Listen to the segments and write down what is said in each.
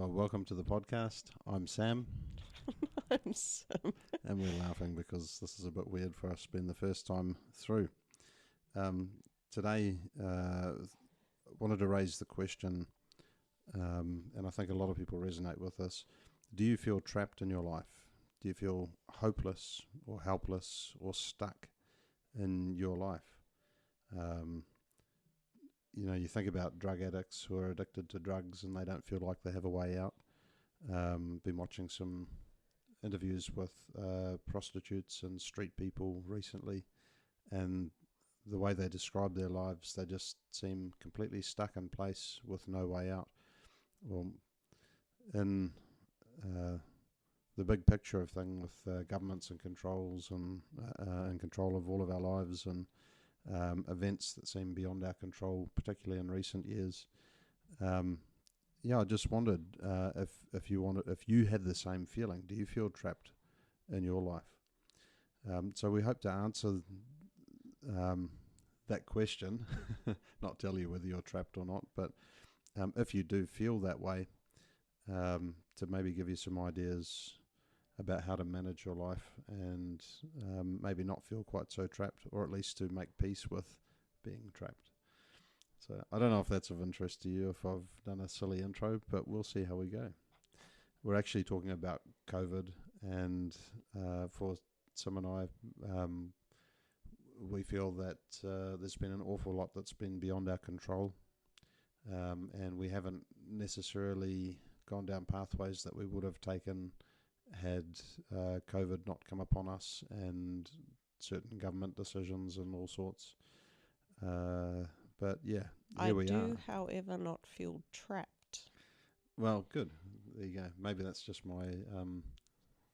Well, welcome to the podcast. I'm Sam, I'm Sam. and we're laughing because this is a bit weird for us being the first time through. Today, wanted to raise the question, and I think a lot of people resonate with this. Do you feel trapped in your life? Do you feel hopeless or helpless or stuck in your life? You think about drug addicts who are addicted to drugs and they don't feel like they have a way out. Been watching some interviews with prostitutes and street people recently, and the way they describe their lives, they just seem completely stuck in place with no way out. Well, in the big picture of things, with governments and controls and in control of all of our lives, and events that seem beyond our control, particularly in recent years. I just wondered if you had the same feeling. Do you feel trapped in your life? So we hope to answer that question, not tell you whether you're trapped or not, but if you do feel that way, to maybe give you some ideas about how to manage your life and maybe not feel quite so trapped, or at least to make peace with being trapped. So I don't know if that's of interest to you, if I've done a silly intro, but we'll see how we go. We're actually talking about COVID, and for Sam and I, we feel that there's been an awful lot that's been beyond our control, and we haven't necessarily gone down pathways that we would have taken had COVID not come upon us, and certain government decisions and all sorts. But yeah, here we are. I do, however, not feel trapped. Well, good. There you go. Maybe that's just my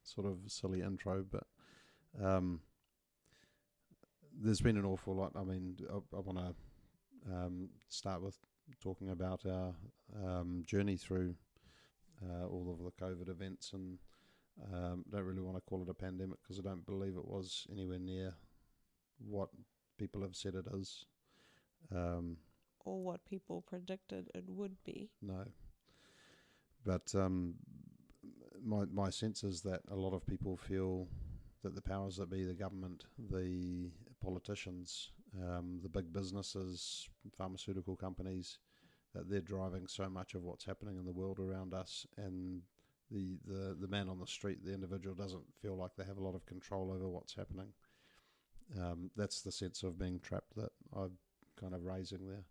sort of silly intro, but there's been an awful lot. I mean, I want to start with talking about our journey through all of the COVID events, and don't really want to call it a pandemic because I don't believe it was anywhere near what people have said it is. Or what people predicted it would be. No. But my sense is that a lot of people feel that the powers that be, the government, the politicians, the big businesses, pharmaceutical companies, that they're driving so much of what's happening in the world around us, and the man on the street, the individual, doesn't feel like they have a lot of control over what's happening. That's the sense of being trapped that I'm kind of raising there.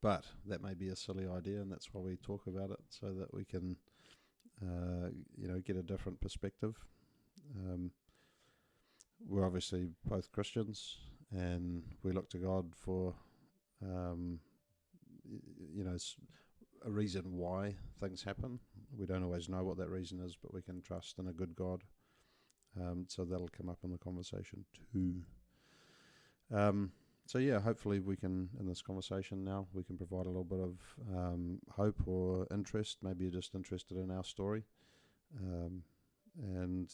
But that may be a silly idea, and that's why we talk about it, so that we can, get a different perspective. We're obviously both Christians, and we look to God for, a reason why things happen. We don't always know what that reason is, but we can trust in a good God. So that'll come up in the conversation too. So yeah, hopefully we can, in this conversation now, we can provide a little bit of hope or interest. Maybe you're just interested in our story, and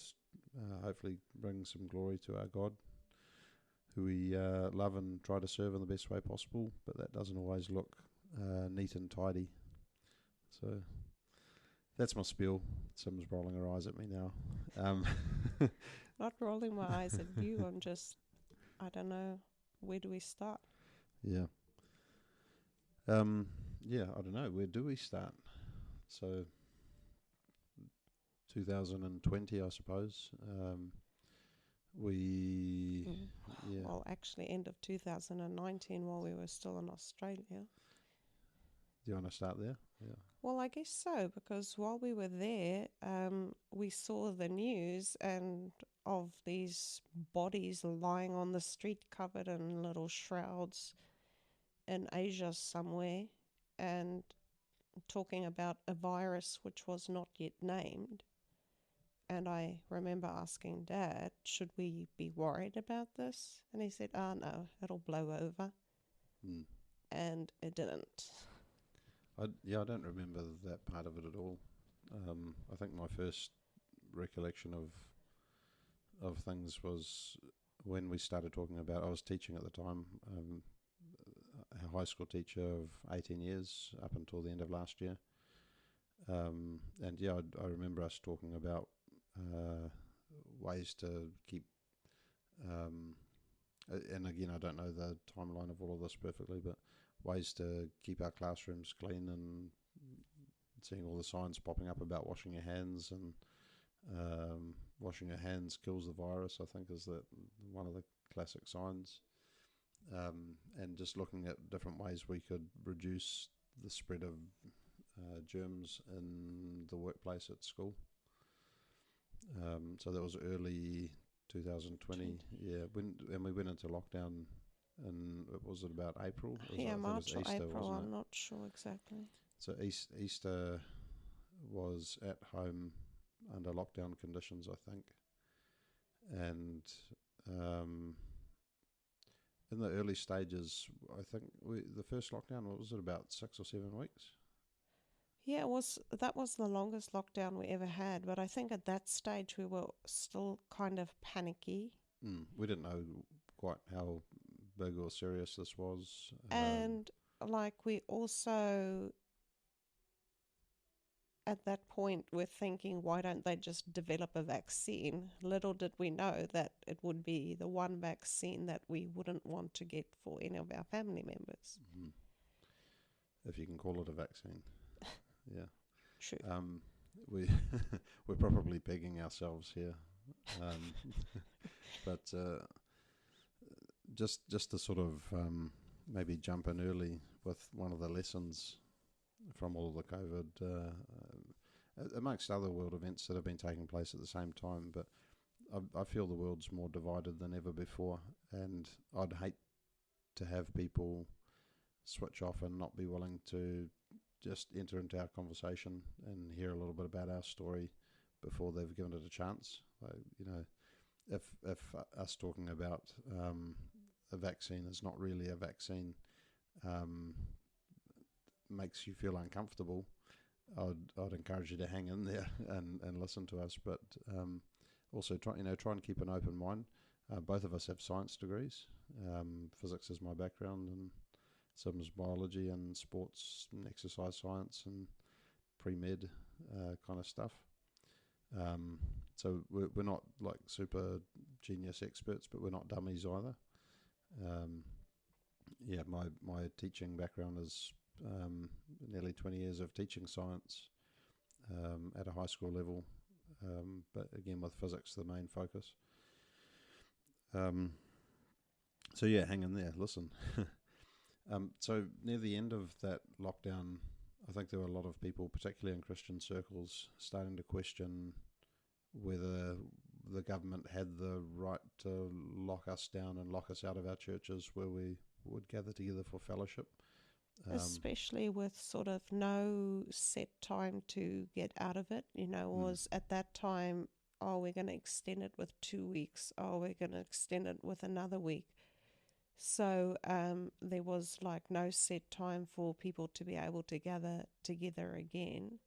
hopefully bring some glory to our God, who we love and try to serve in the best way possible, but that doesn't always look neat and tidy. So that's my spiel. Sim's rolling her eyes at me now. Not rolling my eyes at you, I'm just, I don't know, where do we start? Yeah. I don't know. Where do we start? So 2020, I suppose. Well, actually, end of 2019, while we were still in Australia. Do you want to start there? Yeah. Well, I guess so, because while we were there, we saw the news and of these bodies lying on the street covered in little shrouds in Asia somewhere, and talking about a virus which was not yet named. And I remember asking Dad, should we be worried about this? And he said, no, it'll blow over. And it didn't. I don't remember that part of it at all. I think my first recollection of things was when we started talking about, I was teaching at the time, high school teacher of 18 years up until the end of last year. And yeah, I remember us talking about ways to keep, and again, I don't know the timeline of all of this perfectly, but ways to keep our classrooms clean, and seeing all the signs popping up about washing your hands, and washing your hands kills the virus, I think, is one of the classic signs. And just looking at different ways we could reduce the spread of germs in the workplace at school. So that was early 2020. Yeah, and we went into lockdown, and was it about April? Yeah, March or Easter, April, wasn't I'm it? not sure exactly. So Easter was at home under lockdown conditions, I think, and in the early stages, I think the first lockdown, what was it, about 6 or 7 weeks? Yeah, that was the longest lockdown we ever had, but I think at that stage we were still kind of panicky. We didn't know quite how big or serious this was. And like we also at that point were thinking, why don't they just develop a vaccine? Little did we know that it would be the one vaccine that we wouldn't want to get for any of our family members. If you can call it a vaccine. Yeah. True. We we're probably pegging ourselves here, but just to sort of maybe jump in early with one of the lessons from all the COVID, amongst other world events that have been taking place at the same time. But I feel the world's more divided than ever before, and I'd hate to have people switch off and not be willing to just enter into our conversation and hear a little bit about our story before they've given it a chance. If us talking about a vaccine is not really a vaccine, makes you feel uncomfortable, I'd encourage you to hang in there and listen to us. But also try and keep an open mind. Both of us have science degrees. Physics is my background, and Sim's biology, and sports and exercise science and pre-med kind of stuff. So we're not like super genius experts, but we're not dummies either. My teaching background is nearly 20 years of teaching science at a high school level, but again with physics the main focus. So yeah, hang in there, listen. So near the end of that lockdown, I think there were a lot of people, particularly in Christian circles, starting to question whether the government had the right to lock us down and lock us out of our churches where we would gather together for fellowship. Especially with sort of no set time to get out of it, was at that time, oh, we're going to extend it with 2 weeks, oh, we're going to extend it with another week. So there was like no set time for people to be able to gather together again,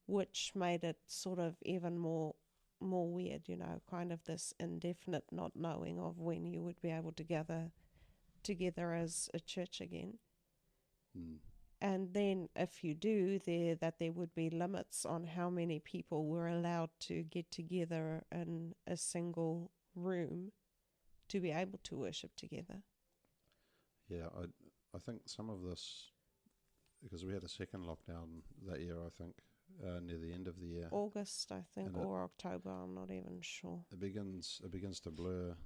which made it sort of even more weird, kind of this indefinite not knowing of when you would be able to gather together as a church again. And then if you do, there would be limits on how many people were allowed to get together in a single room to be able to worship together. Yeah, I think some of this, because we had a second lockdown that year, I think, near the end of the year. August, I think, or October, I'm not even sure. It begins to blur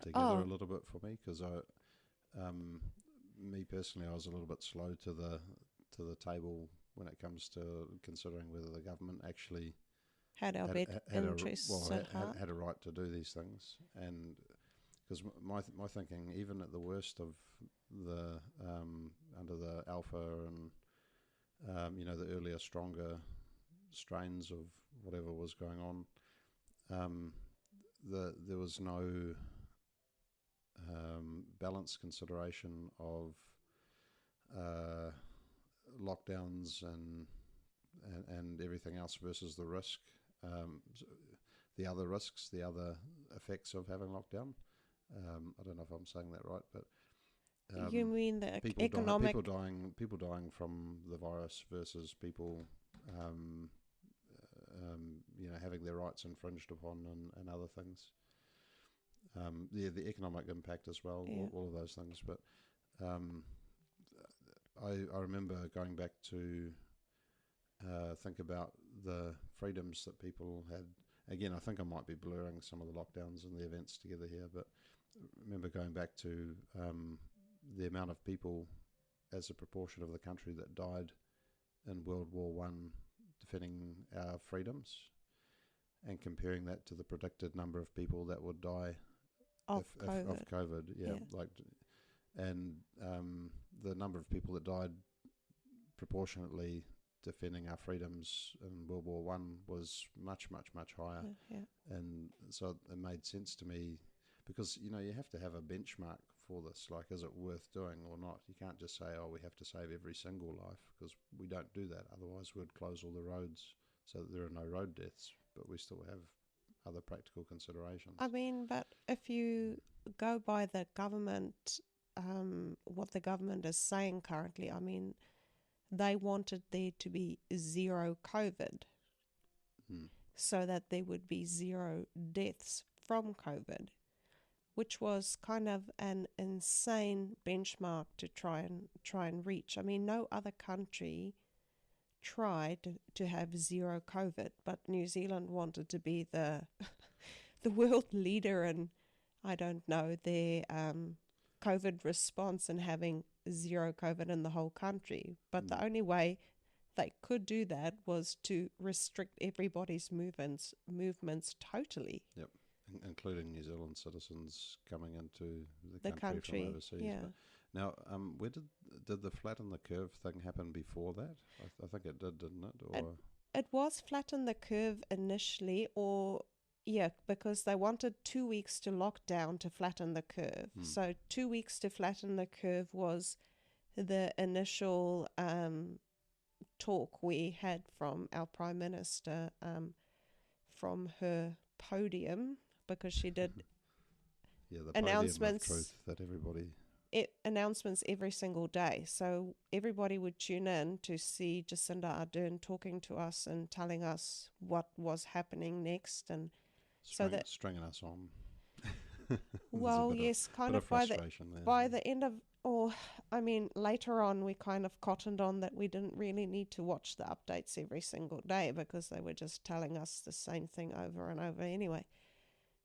together a little bit for me, because me personally, I was a little bit slow to the table when it comes to considering whether the government actually had our interests at heart. Had a right to do these things. And because my thinking, even at the worst of the under the alpha and the earlier stronger strains of whatever was going on, there was no balanced consideration of lockdowns and everything else versus the risk, the other risks, the other effects of having lockdown. I don't know if I'm saying that right, but You mean the people economic? people dying from the virus versus people, um, having their rights infringed upon and other things. The economic impact as well, Yeah. all of those things. But um, I remember going back to think about the freedoms that people had. Again, I think I might be blurring some of the lockdowns and the events together here, but remember going back to the amount of people as a proportion of the country that died in World War One defending our freedoms, and comparing that to the predicted number of people that would die Of of COVID. COVID. Yeah, Yeah. and the number of people that died proportionately defending our freedoms in World War One was much, much, much higher. Yeah. And so it made sense to me, because you have to have a benchmark for this. Like, is it worth doing or not? You can't just say, oh, we have to save every single life, because we don't do that. Otherwise, we'd close all the roads so that there are no road deaths. But we still have other practical considerations. I mean, but if you go by the government, what the government is saying currently, I mean, they wanted there to be zero COVID Mm. so that there would be zero deaths from COVID, which was kind of an insane benchmark to try and reach. I mean, no other country tried to have zero COVID, but New Zealand wanted to be the the world leader in, I don't know, their COVID response and having zero COVID in the whole country. But the only way they could do that was to restrict everybody's movements totally. Yep, including New Zealand citizens coming into The the country country, from overseas. yeah. But now, where did the flatten the curve thing happen before that? I think it did, didn't it? Or It was flatten the curve initially, or yeah, because they wanted 2 weeks to lock down to flatten the curve. So 2 weeks to flatten the curve was the initial talk we had from our Prime Minister from her podium, because she did yeah, the announcements podium of truth that everybody. Announcements every single day. So everybody would tune in to see Jacinda Ardern talking to us and telling us what was happening next. And so that, Stringing us on. well, yes, kind of by the end of, or I mean, later on, we kind of cottoned on that we didn't really need to watch the updates every single day, because they were just telling us the same thing over and over anyway.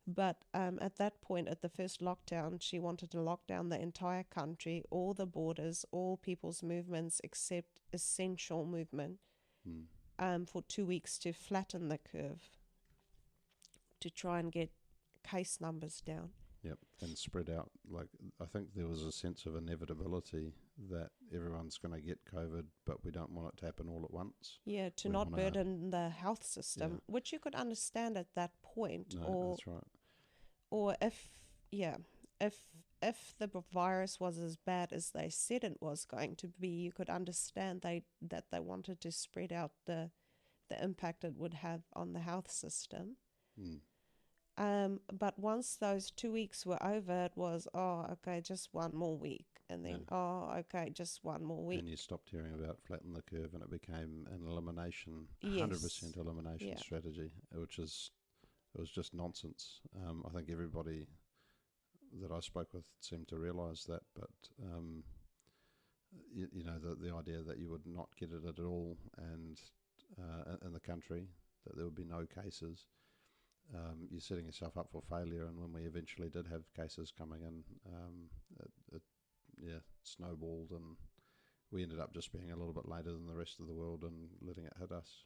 But at that point, at the first lockdown, she wanted to lock down the entire country, all the borders, all people's movements except essential movement, for 2 weeks to flatten the curve, to try and get case numbers down. Yep, and spread out. Like, I think there was a sense of inevitability that everyone's going to get COVID, but we don't want it to happen all at once. Yeah, to We not wanna- burden the health system, which you could understand at that point. No, that's right. Or if the virus was as bad as they said it was going to be, you could understand that they wanted to spread out the impact it would have on the health system. But once those 2 weeks were over, it was, oh, okay, just one more week. And then, oh, okay, just one more week. And you stopped hearing about flatten the curve, and it became an elimination, Yes. 100% elimination strategy, which is, it was just nonsense. I think everybody that I spoke with seemed to realise that, but the idea that you would not get it at all, and in the country, that there would be no cases, you're setting yourself up for failure. And when we eventually did have cases coming in, it snowballed, and we ended up just being a little bit later than the rest of the world and letting it hit us.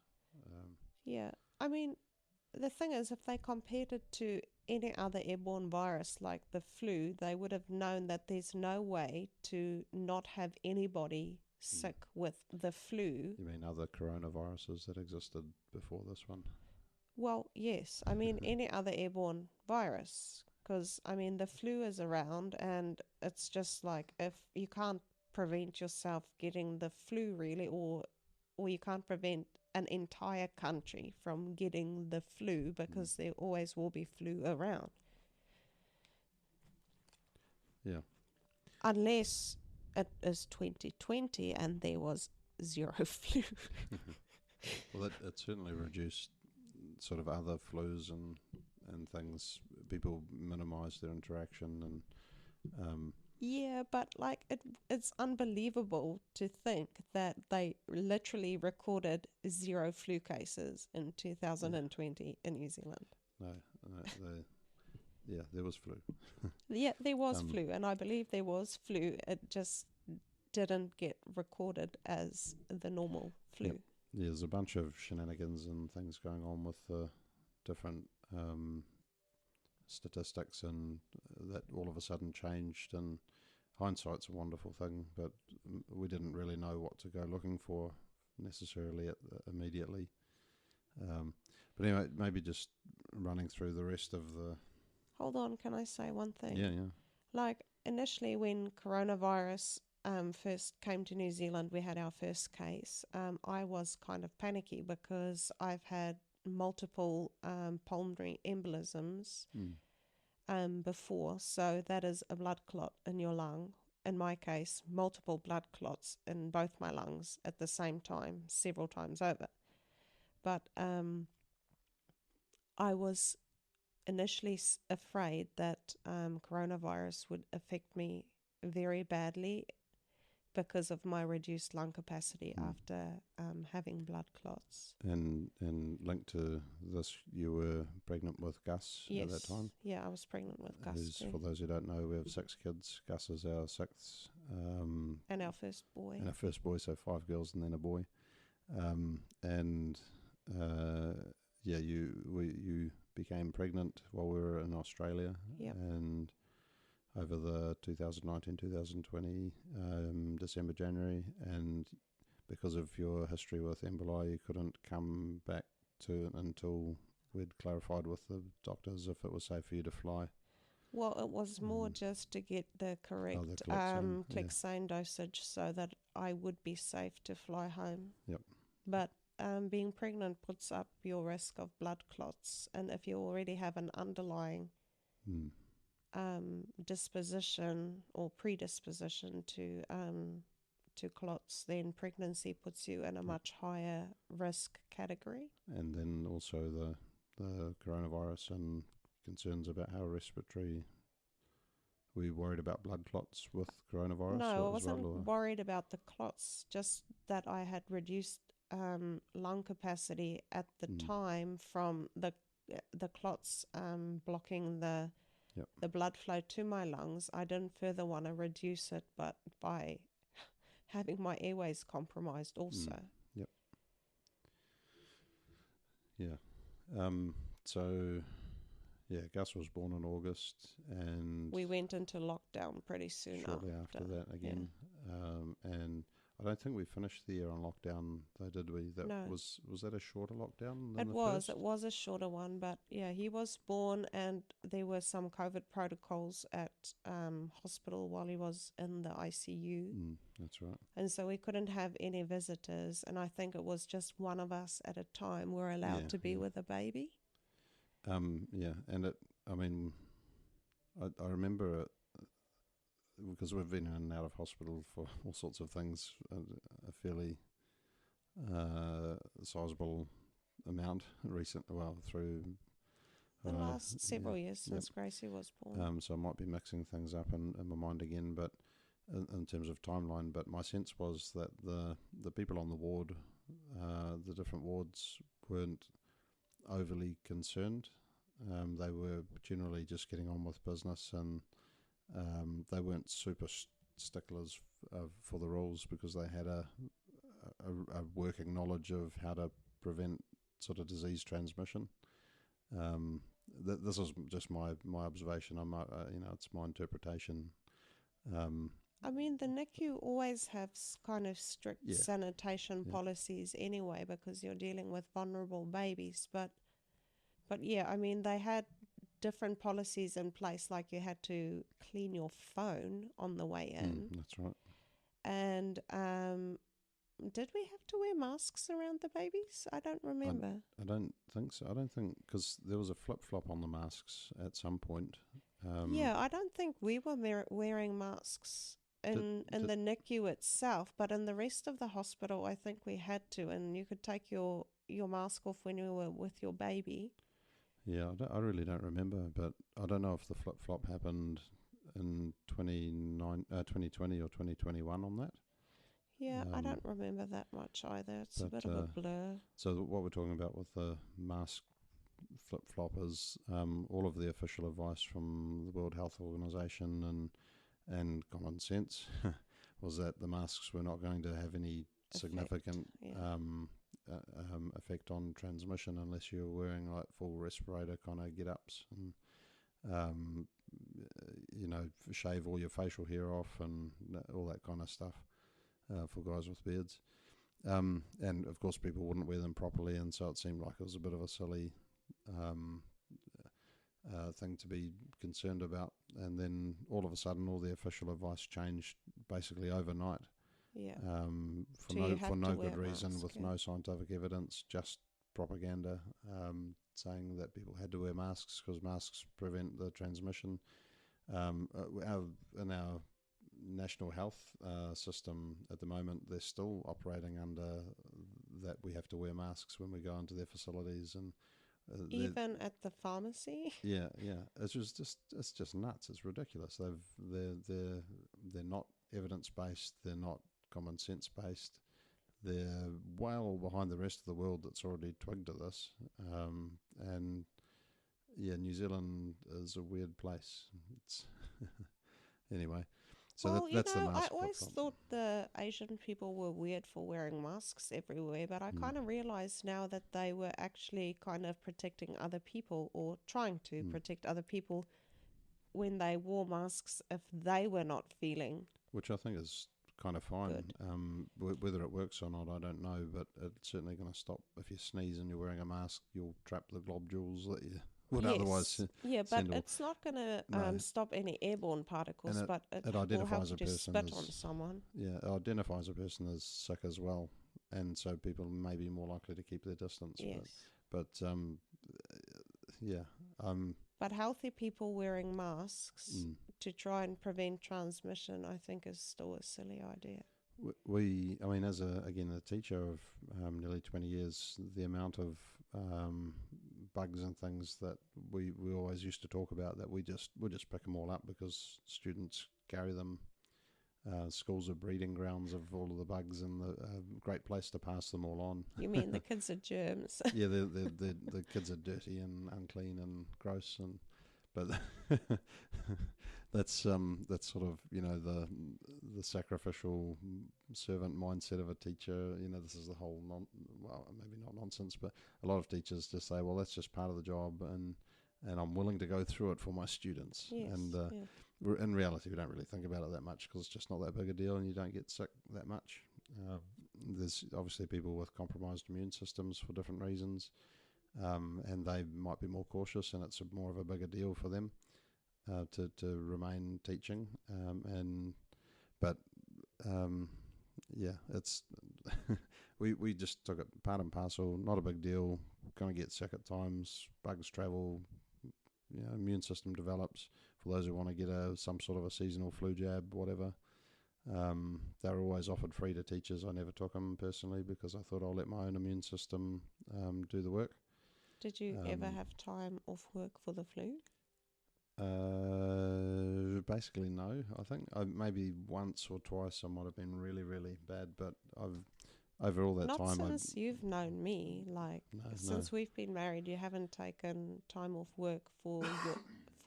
Yeah, I mean, the thing is, if they compared it to any other airborne virus like the flu, they would have known that there's no way to not have anybody sick with the flu. You mean other coronaviruses that existed before this one? Well, yes. I mean, any other airborne virus. Because, I mean, the flu is around, and it's just like, if you can't prevent yourself getting the flu, really, or you can't prevent an entire country from getting the flu, because there always will be flu around. Yeah. unless it is 2020 and there was zero flu. Well, it certainly reduced sort of other flus and things. People minimise their interaction and Yeah, but like it's unbelievable to think that they literally recorded zero flu cases in yeah, 2020 in New Zealand. no, there was flu. Yeah, there was Um, flu, and I believe there was flu. It just didn't get recorded as the normal flu. Yep. Yeah, there's a bunch of shenanigans and things going on with the different statistics, and that all of a sudden changed. And hindsight's a wonderful thing, but we didn't really know what to go looking for necessarily immediately. But anyway, maybe just running through the rest of the. Hold on, can I say one thing? Yeah. Like initially, when coronavirus first came to New Zealand, we had our first case. I was kind of panicky because I've had multiple pulmonary embolisms before. So that is a blood clot in your lung. In my case, multiple blood clots in both my lungs at the same time, several times over. But I was initially afraid that coronavirus would affect me very badly because of my reduced lung capacity after having blood clots. And linked to this, you were pregnant with Gus at that time? Yeah, I was pregnant with Gus too. For those who don't know, we have 6 kids. Gus is our 6th. And our first boy. And our first boy, so 5 girls and then a boy. You became pregnant while we were in Australia. Yep. And over the 2019-2020 December, January, and because of your history with emboli, you couldn't come back to until we'd clarified with the doctors if it was safe for you to fly. Well, it was more just to get the correct Clexane dosage so that I would be safe to fly home. Yep. But being pregnant puts up your risk of blood clots, and if you already have an underlying disposition or predisposition to clots, then pregnancy puts you in a much higher risk category. And then also the coronavirus and concerns about how respiratory. Were you worried about blood clots with coronavirus? No, I wasn't worried about the clots, just that I had reduced lung capacity at the time from the clots blocking the blood flow to my lungs. I didn't further want to reduce it, but by having my airways compromised also. Gus was born in August, and we went into lockdown pretty soon shortly after that again. And I don't think we finished the year on lockdown, though, did we? No. Was that a shorter lockdown than It was a shorter one, but yeah, he was born and there were some COVID protocols at hospital while he was in the ICU. That's right. And so we couldn't have any visitors, and I think it was just one of us at a time were allowed to be with a baby. And I remember it, because we've been in and out of hospital for all sorts of things, a fairly sizable amount through the last several years since Gracie was born. So I might be mixing things up in my mind again, but in terms of timeline. But my sense was that the people on the ward, the different wards, weren't overly concerned. They were generally just getting on with business, and they weren't super sticklers for the rules, because they had a working knowledge of how to prevent sort of disease transmission. This is just my observation. It's my interpretation. I mean, the NICU always has kind of strict sanitation policies anyway, because you're dealing with vulnerable babies. But yeah, I mean, they had different policies in place, like you had to clean your phone on the way in. That's right. And did we have to wear masks around the babies? I don't remember. I don't think so. I don't think, because there was a flip-flop on the masks at some point. Yeah, I don't think we were wearing masks Did, in did, the NICU itself, but in the rest of the hospital, I think we had to, and you could take your mask off when you were with your baby. yeah, I really don't remember, but I don't know if the flip flop happened in 2020 or 2021 on that. Yeah, I Um, don't remember that much either. It's a but bit of a blur. So what we're talking about with the mask flip flop is all of the official advice from the World Health Organization and common sense was that the masks were not going to have any significant Yeah. effect on transmission unless you're wearing like full respirator kind of get ups and um, shave all your facial hair off and all that kind of stuff for guys with beards. And of course, people wouldn't wear them properly, and so it seemed like it was a bit of a silly um, thing to be concerned about. And then all of a sudden, all the official advice changed basically overnight. Yeah. For So you have for to no wear good a reason, mask, with yeah. no scientific evidence, just propaganda saying that people had to wear masks because masks prevent the transmission. In our national health system at the moment, they're still operating under that we have to wear masks when we go into their facilities, and Even at the pharmacy? yeah, it's just nuts. It's ridiculous. They're not evidence based. They're not common sense based. They're well behind the rest of the world that's already twigged at this. And yeah, New Zealand is a weird place. It's anyway. So Well, that's the I mask flip always flop. thought the Asian people were weird for wearing masks everywhere, but I Mm. kind of realized now that they were actually kind of protecting other people or trying to Mm. protect other people when they wore masks if they were not feeling Which I think is kind of fine. good. Whether it works or not, I don't know, but it's certainly going to stop. If you sneeze and you're wearing a mask, you'll trap the globules that you would otherwise Yes, yeah, but send off. it's not going to No, stop any airborne and particles, but it it will help identifies you a to person spit on as someone. yeah, it identifies a person as sick as well, and so people may be more likely to keep their distance. Yes. But yeah, um, But healthy people wearing masks mm. to try and prevent transmission, I think, is still a silly idea. I mean, as a teacher of nearly 20 years, the amount of bugs and things that we always used to talk about that we just pick them all up because students carry them. Schools are breeding grounds of all of the bugs and a great place to pass them all on. You mean the kids are germs? Yeah, the kids are dirty and unclean and gross, but that's sort of the sacrificial servant mindset of a teacher. This is the whole maybe not nonsense, but a lot of teachers just say, well, that's just part of the job, and I'm willing to go through it for my students. Yes. And in reality, we don't really think about it that much because it's just not that big a deal, and you don't get sick that much. There's obviously people with compromised immune systems for different reasons, and they might be more cautious, and it's more of a bigger deal for them to remain teaching. Yeah, it's we just took it part and parcel, not a big deal. Going to get sick at times, bugs travel, immune system develops. For those who want to get some sort of a seasonal flu jab, whatever. They're always offered free to teachers. I never took them personally because I thought I'll let my own immune system do the work. Did you ever have time off work for the flu? Basically, no. I think maybe once or twice I might have been really, really bad, but over all that Not time, since you've known me. Like since we've been married, you haven't taken time off work for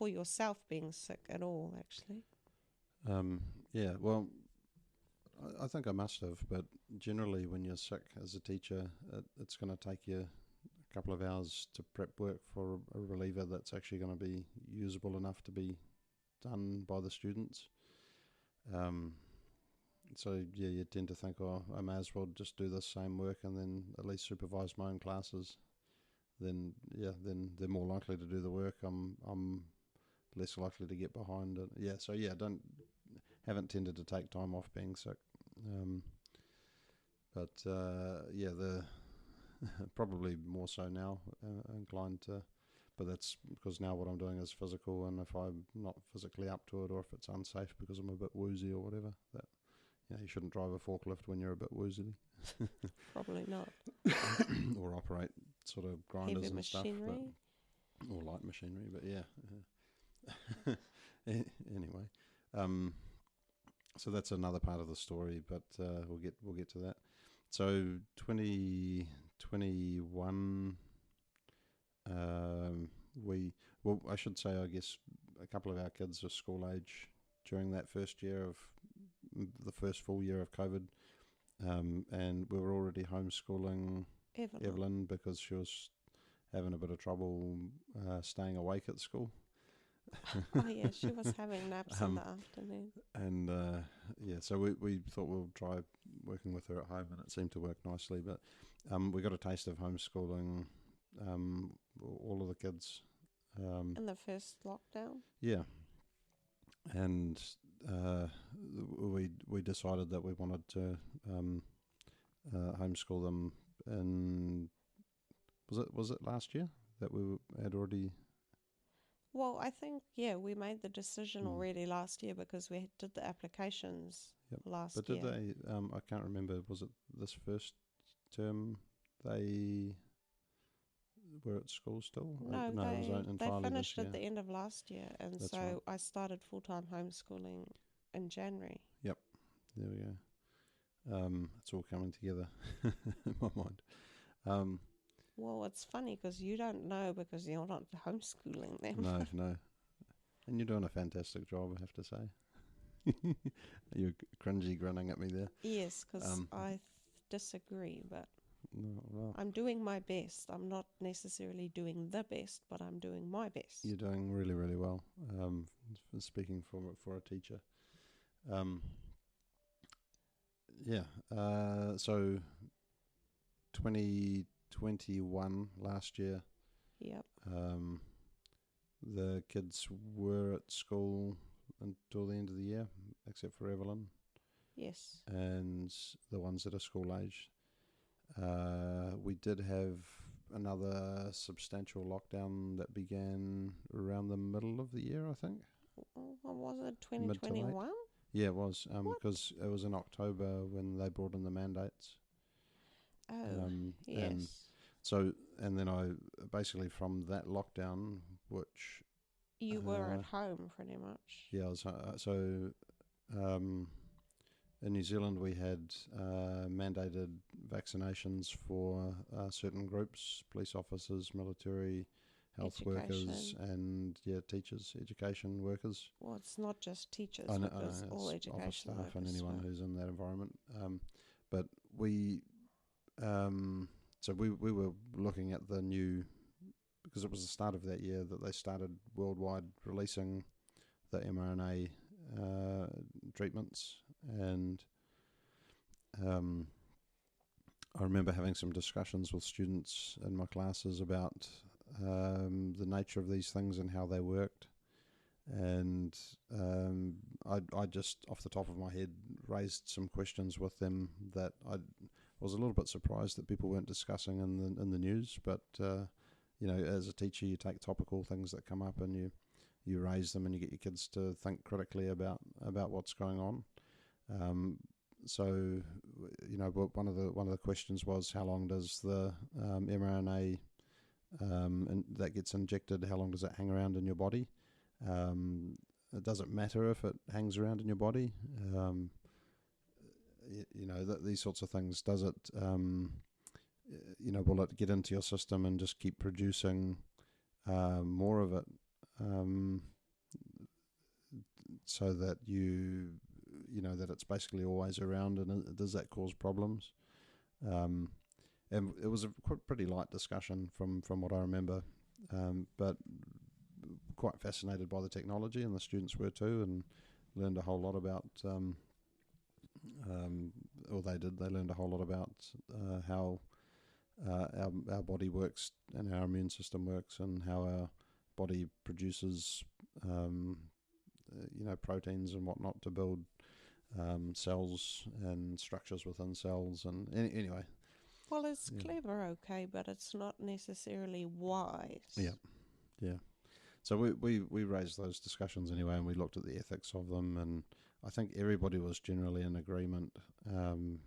yourself being sick at all. Actually. Yeah. Well, I think I must have, but generally, when you're sick as a teacher, it's going to take you a couple of hours to prep work for a reliever that's actually going to be usable enough to be done by the students. So yeah, you tend to think, oh, I may as well just do the same work and then at least supervise my own classes. Then they're more likely to do the work. I'm less likely to get behind it. Yeah, so yeah, haven't tended to take time off being sick. The probably more so now, inclined to but that's because now what I'm doing is physical, and if I'm not physically up to it, or if it's unsafe because I'm a bit woozy or whatever, that you shouldn't drive a forklift when you're a bit woozy. Probably not. Or operate sort of grinders Heavy and stuff, machinery. or light machinery. But yeah. Anyway, so that's another part of the story, but we'll get to that. So 2021, I should say, I guess a couple of our kids are school age during that first year of the first full year of COVID, and we were already homeschooling Evelyn because she was having a bit of trouble staying awake at school. Oh yeah, she was having naps in the afternoon. And so we thought we'll try working with her at home, and it seemed to work nicely. But we got a taste of homeschooling all of the kids In the first lockdown. Yeah, and we decided that we wanted to homeschool them. And was it last year that we had already? Well, I think, we made the decision already last year because we did the applications last year. But did they, I can't remember, was it this first term they were at school still? No, it was entirely they finished this year. at the end of last year, and That's so right. I started full-time homeschooling in January. Yep, there we go. It's all coming together in my mind. Well, it's funny because you don't know because you're not homeschooling them. No. And you're doing a fantastic job, I have to say. You're cringy grinning at me there. Yes, because I disagree, but No, well, I'm doing my best. I'm not necessarily doing the best, but I'm doing my best. you're doing really, really well. Speaking for a teacher. So 2021 last year. Yep. The kids were at school until the end of the year, except for Evelyn. Yes. And the ones that are school age. We did have another substantial lockdown that began around the middle of the year, I think. What was it, 2021? Yeah, it was, because it was in October when they brought in the mandates. Oh, yes. And then I basically from that lockdown, which you were at home pretty much. Yeah, in New Zealand we had mandated vaccinations for certain groups: police officers, military, health workers, and teachers, education workers. Well, it's not just teachers, I know, because all it's education office staff workers, and anyone who's in that environment. But we, so we were looking at the new, because it was the start of that year that they started worldwide releasing the mRNA treatments, and I remember having some discussions with students in my classes about the nature of these things and how they worked. And I just, off the top of my head, raised some questions with them that I was a little bit surprised that people weren't discussing in the news. But as a teacher, you take topical things that come up and you raise them, and you get your kids to think critically about what's going on. So one of the questions was, how long does the mRNA and that gets injected, how long does it hang around in your body? It doesn't matter if it hangs around in your body. These sorts of things. Does it, will it get into your system and just keep producing more of it, so that that it's basically always around, and does that cause problems? And it was a pretty light discussion from what I remember, but quite fascinated by the technology, and the students were too, and learned a whole lot about, they learned a whole lot about how our body works and how our immune system works, and how our body produces proteins and whatnot to build cells and structures within cells. And anyway, well, it's clever, okay, but it's not necessarily wise. Yeah, Yeah. So we raised those discussions anyway, and we looked at the ethics of them, and I think everybody was generally in agreement, and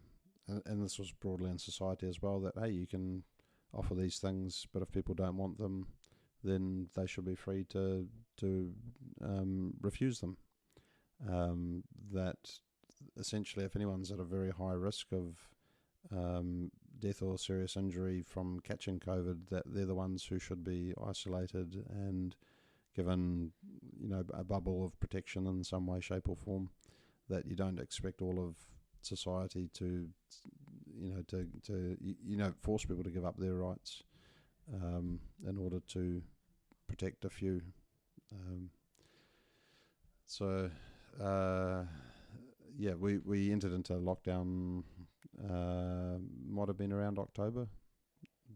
this was broadly in society as well, that hey, you can offer these things, but if people don't want them, then they should be free to refuse them. That essentially, if anyone's at a very high risk of death or serious injury from catching COVID, that they're the ones who should be isolated and given, a bubble of protection in some way, shape, or form. That you don't expect all of society to force people to give up their rights in order to protect a few. We entered into lockdown. Might have been around October,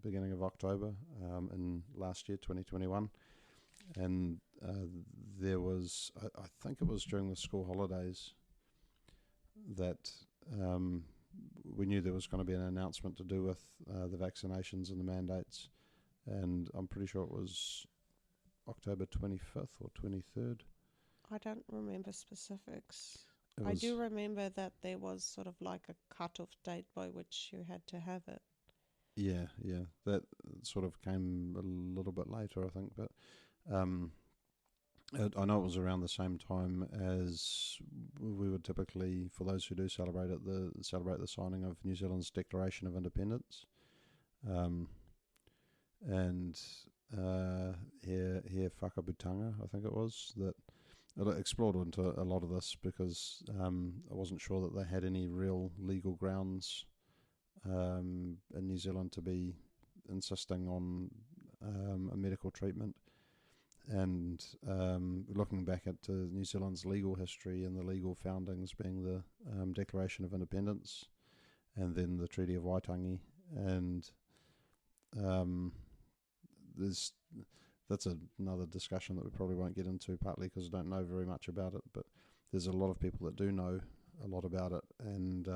beginning of October, in last year, 2021, and there was, I think it was during the school holidays, that we knew there was going to be an announcement to do with the vaccinations and the mandates, and I'm pretty sure it was October 25th or 23rd. I don't remember specifics. I do remember that there was sort of like a cut-off date by which you had to have it. Yeah. That sort of came a little bit later, I think, but I know it was around the same time as we would typically, for those who do celebrate it, celebrate the signing of New Zealand's Declaration of Independence. And here Whakaputanga, I think it was, that it explored into a lot of this because I wasn't sure that they had any real legal grounds in New Zealand to be insisting on a medical treatment. And looking back at New Zealand's legal history and the legal foundings being the Declaration of Independence and then the Treaty of Waitangi, and that's another discussion that we probably won't get into, partly because I don't know very much about it, but there's a lot of people that do know a lot about it, and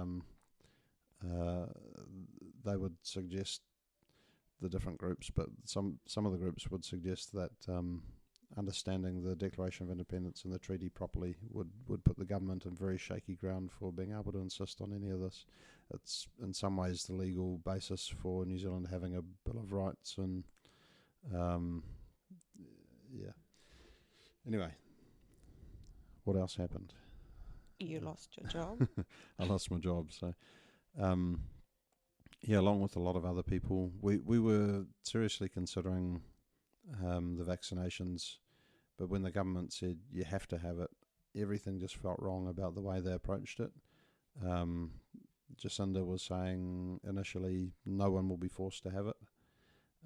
they would suggest, the different groups, but some of the groups would suggest that understanding the Declaration of Independence and the treaty properly would put the government in very shaky ground for being able to insist on any of this. It's in some ways the legal basis for New Zealand having a Bill of Rights, and Anyway, what else happened? You lost your job. I lost my job, so along with a lot of other people, we were seriously considering the vaccinations, but when the government said you have to have it, everything just felt wrong about the way they approached it. Jacinda was saying initially no one will be forced to have it.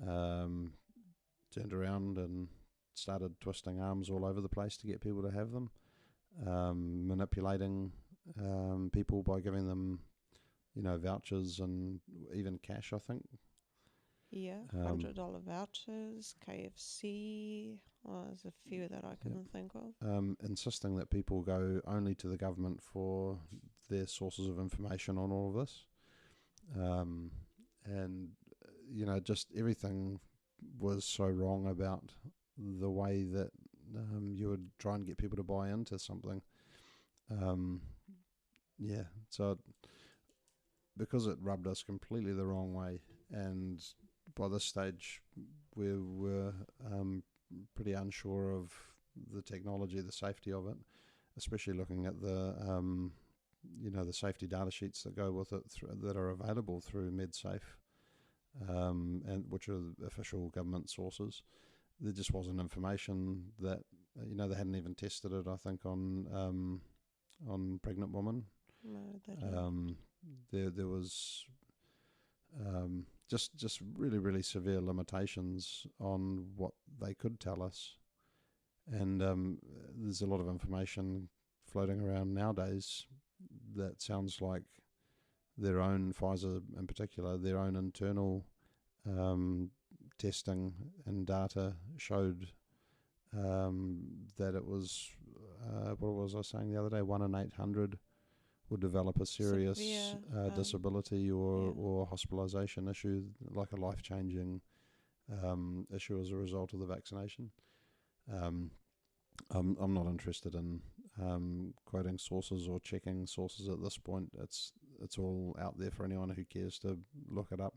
Turned around and started twisting arms all over the place to get people to have them, manipulating people by giving them, vouchers and even cash, I think. Yeah, $100 vouchers, KFC. Oh, there's a few that I can think of. Insisting that people go only to the government for their sources of information on all of this. And, just everything was so wrong about the way that you would try and get people to buy into something. So because it rubbed us completely the wrong way, and by this stage we were pretty unsure of the technology, the safety of it, especially looking at the the safety data sheets that go with it that are available through MedSafe, and which are official government sources. There just wasn't information that they hadn't even tested it, I think, on pregnant women. No, they didn't. There was just really, really severe limitations on what they could tell us, and there's a lot of information floating around nowadays that sounds like their own, Pfizer in particular, their own internal testing and data showed that it was what was I saying the other day? 1 in 800 would develop a serious disability or hospitalisation issue, like a life-changing issue as a result of the vaccination. Um, I'm not interested in quoting sources or checking sources at this point. It's all out there for anyone who cares to look it up.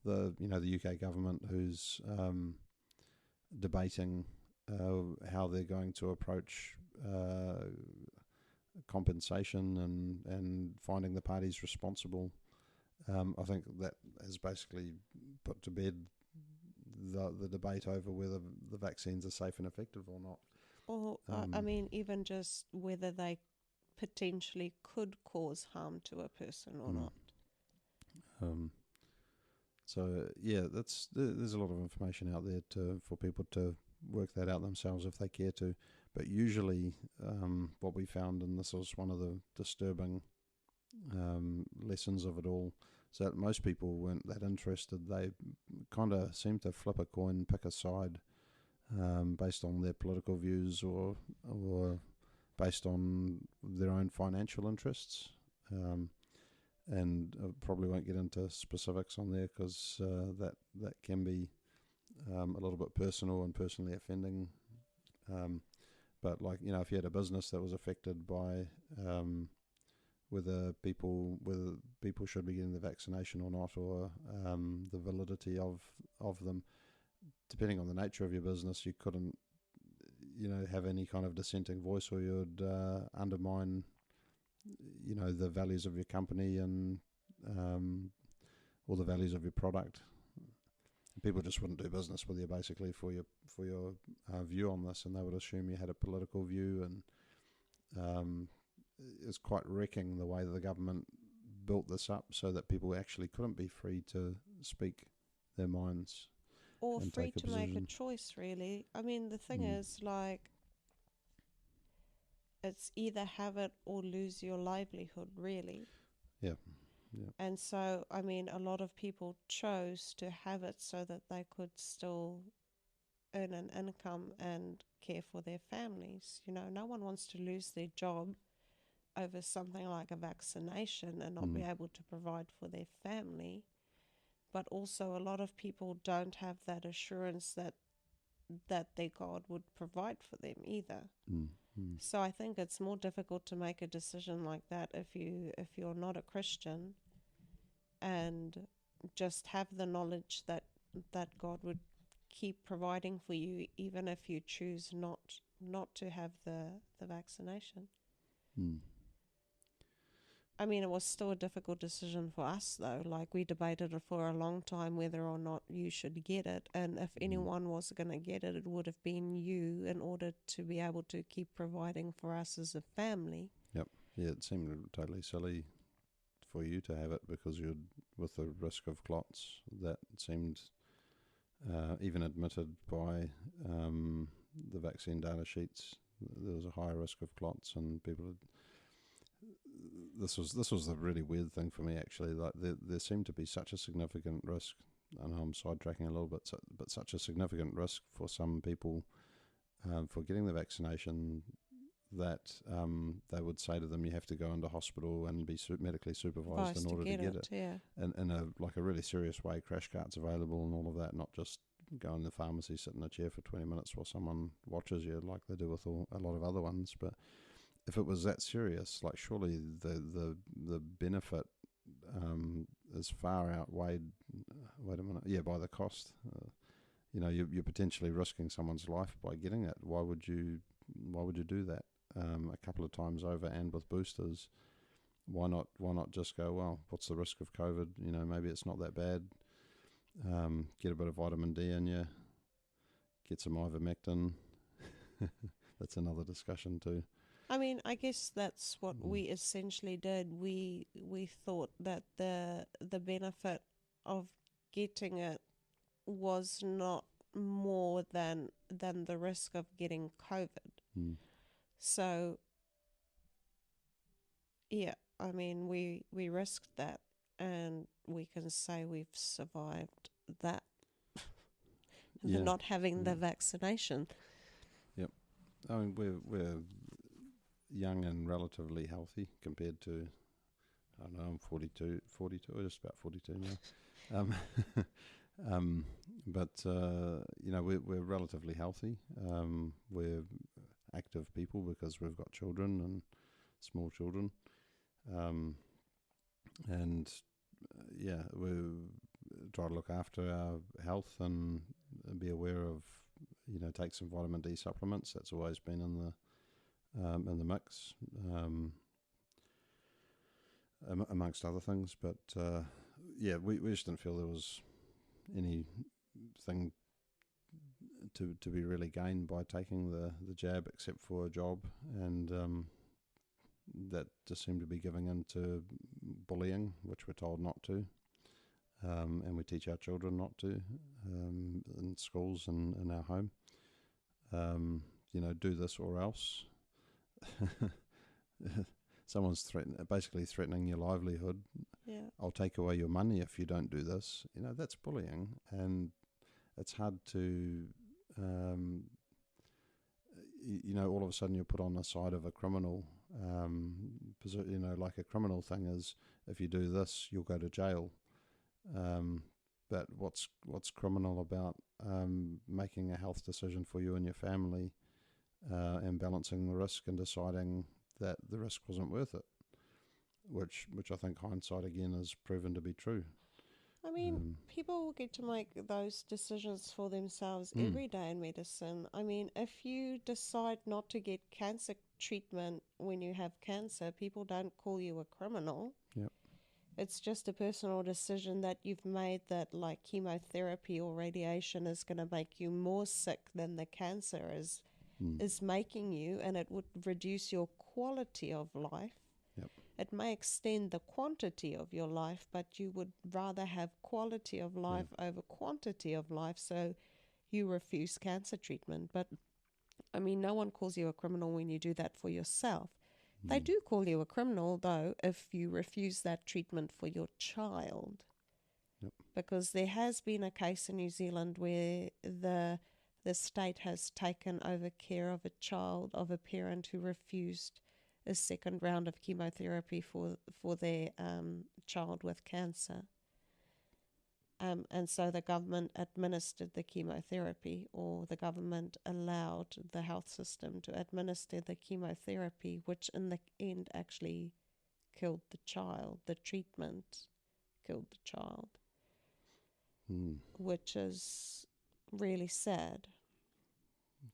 The UK government, who's debating how they're going to approach compensation and finding the parties responsible. I think that has basically put to bed the debate over whether the vaccines are safe and effective or not. Or, I mean, even just whether they potentially could cause harm to a person or not. So yeah, there's a lot of information out there for people to work that out themselves if they care to. But usually, what we found, and this was one of the disturbing lessons of it all, is that most people weren't that interested. They kind of seemed to flip a coin, pick a side, based on their political views or based on their own financial interests. And I probably won't get into specifics on there because that can be a little bit personal and personally offending. But if you had a business that was affected by whether people should be getting the vaccination or not, or the validity of them, depending on the nature of your business, you couldn't have any kind of dissenting voice, or you'd undermine the values of your company and or the values of your product. People just wouldn't do business with you basically for your view on this, and they would assume you had a political view. And it's quite wrecking the way that the government built this up so that people actually couldn't be free to speak their minds Or and free take a to make a position. choice, really. I mean, the thing is, like, it's either have it or lose your livelihood, really. Yeah. And so, I mean, a lot of people chose to have it so that they could still earn an income and care for their families. No one wants to lose their job over something like a vaccination and not be able to provide for their family. But also, a lot of people don't have that assurance that their God would provide for them either. So I think it's more difficult to make a decision like that if you're not a Christian, and just have the knowledge that God would keep providing for you, even if you choose not to have the vaccination. I mean, it was still a difficult decision for us, though. Like, we debated it for a long time whether or not you should get it. And if anyone was going to get it, it would have been you, in order to be able to keep providing for us as a family. Yep. Yeah, it seemed totally silly for you to have it because with the risk of clots. That seemed even admitted by the vaccine data sheets. There was a higher risk of clots, and people had... This was the really weird thing for me, actually. Like, there seemed to be such a significant risk. I know I'm sidetracking a little bit, but such a significant risk for some people for getting the vaccination that they would say to them, you have to go into hospital and be medically supervised in order to get it. Yeah. And in a really serious way, crash carts available and all of that, not just go in the pharmacy, sit in a chair for 20 minutes while someone watches you like they do with a lot of other ones. But if it was that serious, like, surely the benefit is far outweighed. Wait a minute, yeah, by the cost. You're potentially risking someone's life by getting it. Why would you do that a couple of times over, and with boosters? Why not just go, well, what's the risk of COVID? Maybe it's not that bad. Get a bit of vitamin D in you. Get some ivermectin. That's another discussion too. I mean, I guess that's what we essentially did. We thought that the benefit of getting it was not more than the risk of getting COVID. So, yeah, I mean, we risked that, and we can say we've survived that. Yeah. Not having the vaccination. Yep. I mean, we're young and relatively healthy compared to, I don't know, I'm 42, or just about 42 now. Um, but we're relatively healthy. We're active people because we've got children and small children, um, and we try to look after our health and be aware of, take some vitamin D supplements. That's always been in the mix, amongst other things. But we just didn't feel there was anything to be really gained by taking the jab, except for a job, and that just seemed to be giving into bullying, which we're told not to, and we teach our children not to, in schools and in our home. Do this or else. Someone's basically threatening your livelihood. Yeah. I'll take away your money if you don't do this. That's bullying, and it's hard to, all of a sudden you're put on the side of a criminal. Like a criminal thing is, if you do this, you'll go to jail. But what's criminal about making a health decision for you and your family, and balancing the risk and deciding that the risk wasn't worth it, which I think hindsight again has proven to be true. I mean, people get to make those decisions for themselves every day in medicine. I mean, if you decide not to get cancer treatment when you have cancer, people don't call you a criminal. Yep. It's just a personal decision that you've made, that like chemotherapy or radiation is going to make you more sick than the cancer is making you, and it would reduce your quality of life. Yep. It may extend the quantity of your life, but you would rather have quality of life over quantity of life, so you refuse cancer treatment. But, I mean, no one calls you a criminal when you do that for yourself. They do call you a criminal, though, if you refuse that treatment for your child. Yep. Because there has been a case in New Zealand where the state has taken over care of a child of a parent who refused a second round of chemotherapy for their child with cancer. And so the government administered the chemotherapy, or the government allowed the health system to administer the chemotherapy, which in the end actually killed the child. The treatment killed the child, which is really sad.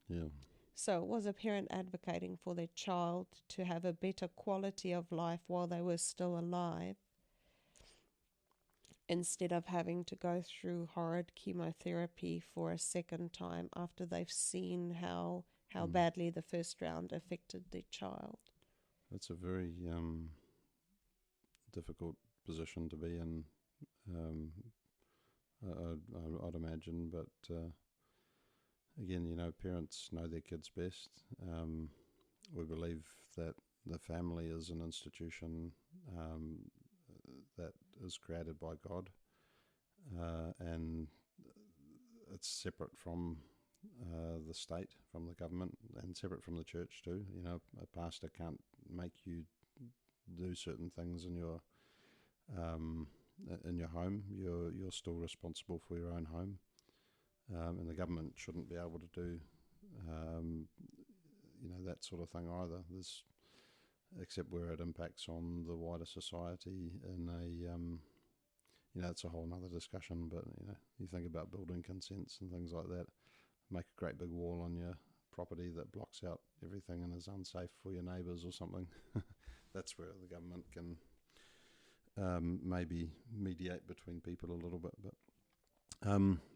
Yeah. So it was a parent advocating for their child to have a better quality of life while they were still alive, instead of having to go through horrid chemotherapy for a second time after they've seen how badly the first round affected their child. That's a very difficult position to be in, I'd imagine, but again, parents know their kids best. We believe that the family is an institution that is created by God, and it's separate from the state, from the government, and separate from the church too. A pastor can't make you do certain things in your home. You're still responsible for your own home, and the government shouldn't be able to do that sort of thing either. Except where it impacts on the wider society in a, it's a whole nother discussion, but, you think about building consents and things like that, make a great big wall on your property that blocks out everything and is unsafe for your neighbours or something. That's where the government can maybe mediate between people a little bit,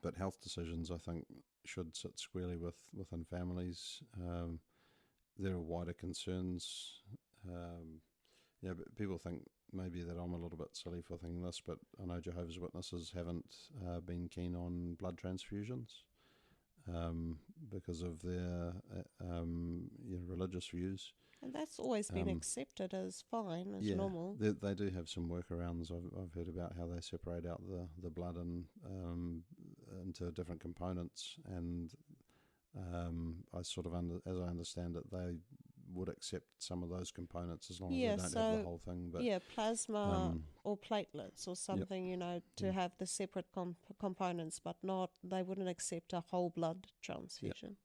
but health decisions, I think, should sit squarely within families. There are wider concerns. But people think maybe that I'm a little bit silly for thinking this, but I know Jehovah's Witnesses haven't been keen on blood transfusions because of their religious views. And that's always been accepted as fine, as normal. They do have some workarounds. I've heard about how they separate out the blood into different components, and I sort of as I understand it, they would accept some of those components as long as Yeah, they don't have the so whole thing. But yeah, plasma um, or platelets or yep, something, to yeah, have the separate components, but not, they wouldn't accept a whole blood yeah. transfusion.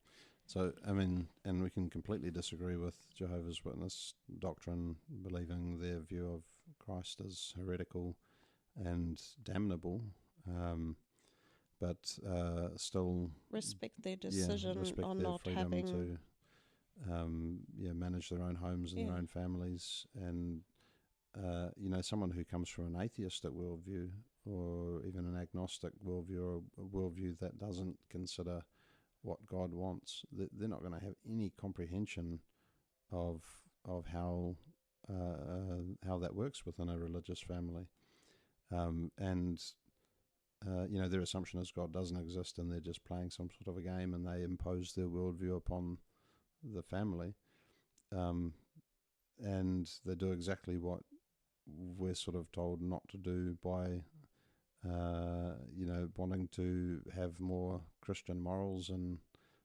So I mean, and we can completely disagree with Jehovah's Witness doctrine, believing their view of Christ as heretical and damnable. But still, Respect their yeah, decision respect on their not freedom having, to manage their own homes and yeah, their own families. And someone who comes from an atheistic worldview or even an agnostic worldview, or a worldview that doesn't consider what God wants, they're not going to have any comprehension of how that works within a religious family. And their assumption is God doesn't exist, and they're just playing some sort of a game, and they impose their worldview upon the family, and they do exactly what we're sort of told not to do by, wanting to have more Christian morals in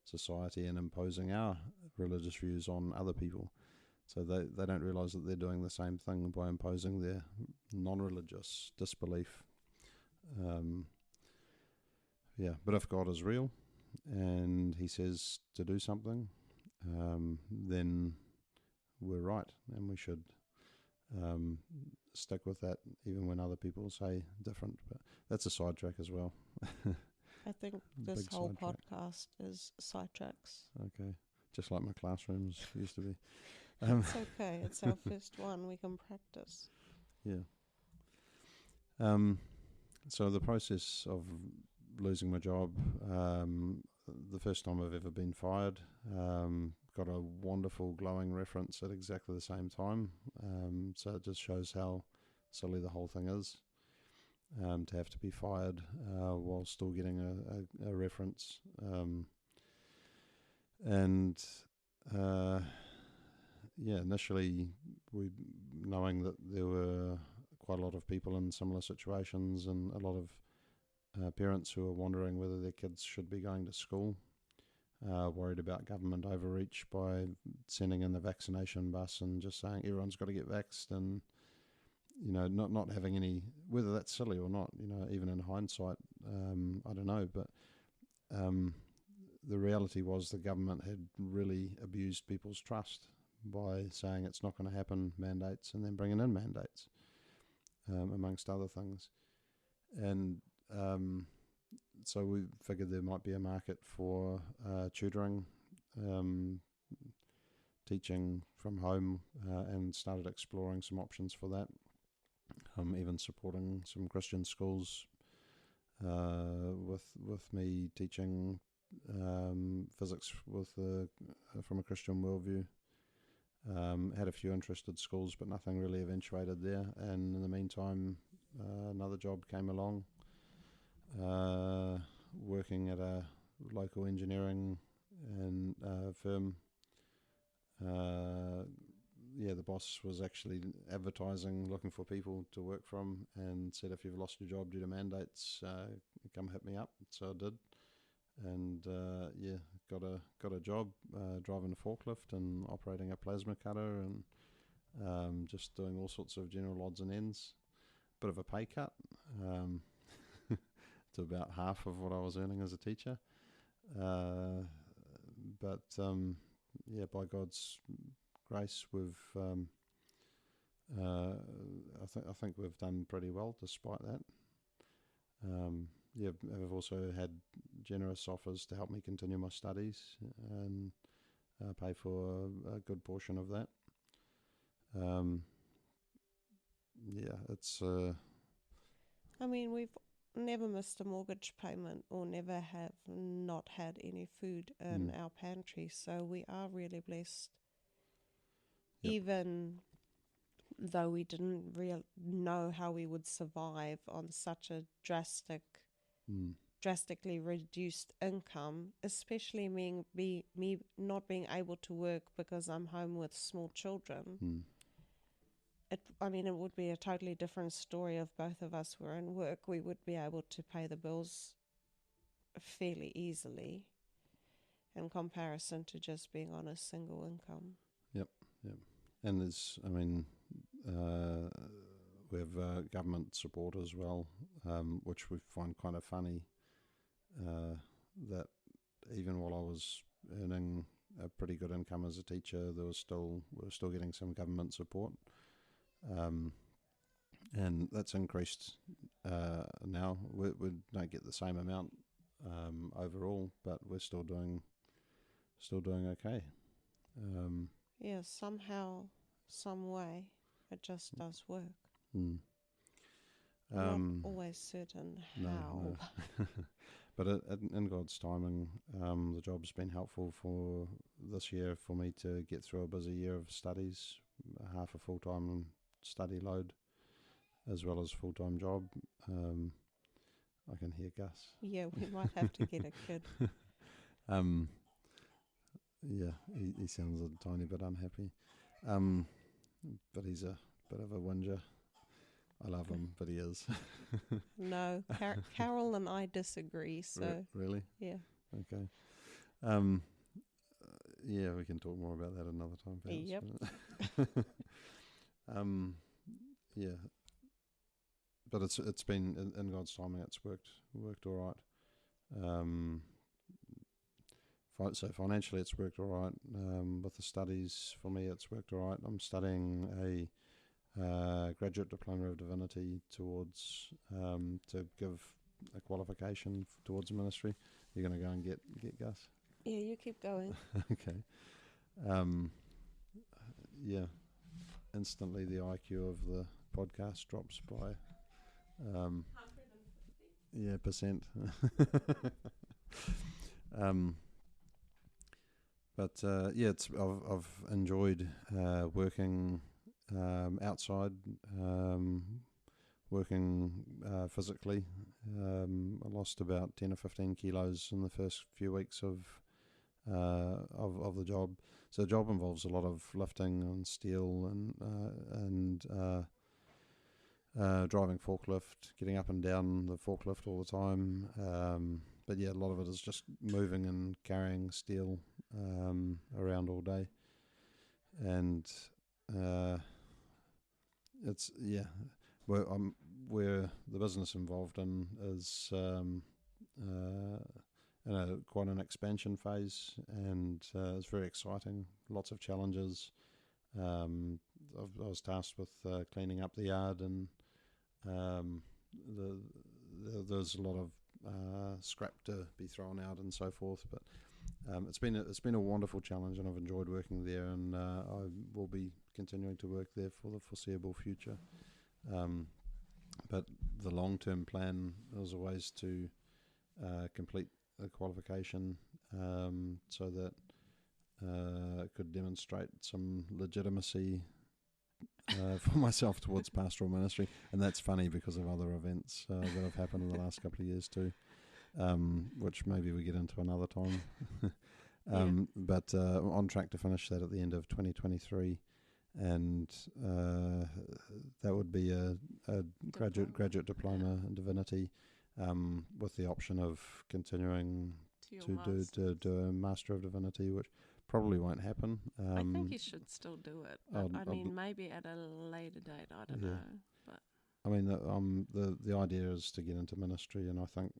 society and imposing our religious views on other people. So they don't realise that they're doing the same thing by imposing their non-religious disbelief. But if God is real and he says to do something, then we're right, and we should stick with that even when other people say different. But that's a sidetrack as well. I think this Big whole sidetrack. podcast is sidetracks. Okay, just like my classrooms used to be. It's okay. It's our first one. We can practice. Yeah. So the process of losing my job, the first time I've ever been fired, got a wonderful glowing reference at exactly the same time. So it just shows how silly the whole thing is, to have to be fired while still getting a reference. Initially, we knowing that there were quite a lot of people in similar situations, and a lot of parents who are wondering whether their kids should be going to school, worried about government overreach by sending in the vaccination bus and just saying everyone's got to get vaxxed, and not having any, whether that's silly or not, even in hindsight, I don't know, but the reality was the government had really abused people's trust by saying it's not going to happen, mandates, and then bringing in mandates, amongst other things. And so we figured there might be a market for tutoring, teaching from home, and started exploring some options for that, even supporting some Christian schools with me teaching physics from a Christian worldview. Had a few interested schools, but nothing really eventuated there. And in the meantime, another job came along, working at a local engineering and firm. The boss was actually advertising, looking for people to work from, and said, if you've lost your job due to mandates, come hit me up. So I did, and got a job driving a forklift and operating a plasma cutter, and just doing all sorts of general odds and ends. Bit of a pay cut, to about half of what I was earning as a teacher. By God's grace, we've I think we've done pretty well despite that. I've also had generous offers to help me continue my studies and pay for a good portion of that. It's. I mean, we've never missed a mortgage payment or never have not had any food in our pantry, so we are really blessed. Yep. Even though we didn't know how we would survive on such a drastically reduced income, especially me not being able to work because I'm home with small children. It would be a totally different story if both of us were in work. We would be able to pay the bills fairly easily in comparison to just being on a single income. Yep. Yeah, and uh, we have government support as well, which we find kind of funny. That even while I was earning a pretty good income as a teacher, we were still getting some government support, and that's increased now. We don't get the same amount overall, but we're still doing okay. Yeah, somehow, some way, it just does work. Mm. Not always certain No, how. no. But in God's timing, the job's been helpful for this year for me to get through a busy year of studies, half a full-time study load, as well as full-time job. I can hear Gus. Yeah, we might have to get a kid. Yeah, he sounds a tiny bit unhappy, but he's a bit of a whinger. I love him, but he is. No, Carol and I disagree, so Really? yeah. Okay. Yeah, we can talk more about that another time, perhaps. Yep. Yeah, but it's been in God's timing. It's worked all right. So financially, it's worked all right. With the studies, for me, it's worked all right. I'm studying a graduate diploma of divinity towards to give a qualification towards ministry. You're going to go and get Gus? Yeah, you keep going. Okay. Yeah. Instantly, the IQ of the podcast drops by 150%. But I've enjoyed working outside, working physically. I lost about 10 or 15 kilos in the first few weeks of the job. So the job involves a lot of lifting on steel and driving forklift, getting up and down the forklift all the time. But yeah, a lot of it is just moving and carrying steel around all day. And it's, yeah, where the business involved in is in quite an expansion phase, and it's very exciting. Lots of challenges. I was tasked with cleaning up the yard, and there's a lot of scrap to be thrown out and so forth. But it's been a wonderful challenge, and I've enjoyed working there, and I will be continuing to work there for the foreseeable future. But the long-term plan is always to complete a qualification so that it could demonstrate some legitimacy for myself towards pastoral ministry. And that's funny because of other events that have happened in the last couple of years too, which maybe we get into another time. But on track to finish that at the end of 2023. And that would be a graduate diploma in divinity, with the option of continuing to do a Master of Divinity, which probably won't happen. I think you should still do it, but maybe at a later date. I don't know. But I mean, the idea is to get into ministry, and I think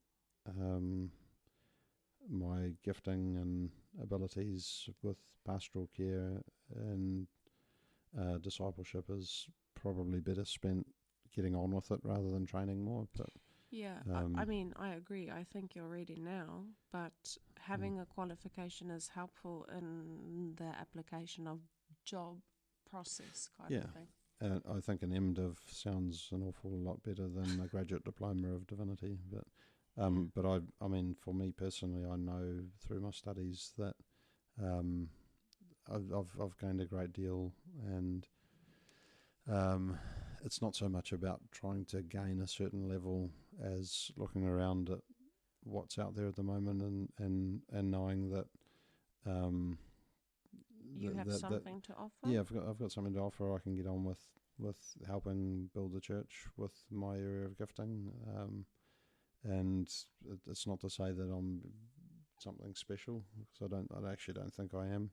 my gifting and abilities with pastoral care and discipleship is probably better spent getting on with it rather than training more. But yeah, I mean, I agree. I think you're ready now, but having a qualification is helpful in the application of job process kind of thing. I think an MDiv sounds an awful lot better than a graduate diploma of divinity. But I mean, for me personally, I know through my studies that I've gained a great deal, and it's not so much about trying to gain a certain level as looking around at what's out there at the moment and knowing that you have something to offer. Yeah, I've got something to offer. I can get on with helping build the church with my area of gifting, and it's not to say that I'm something special, because I actually don't think I am.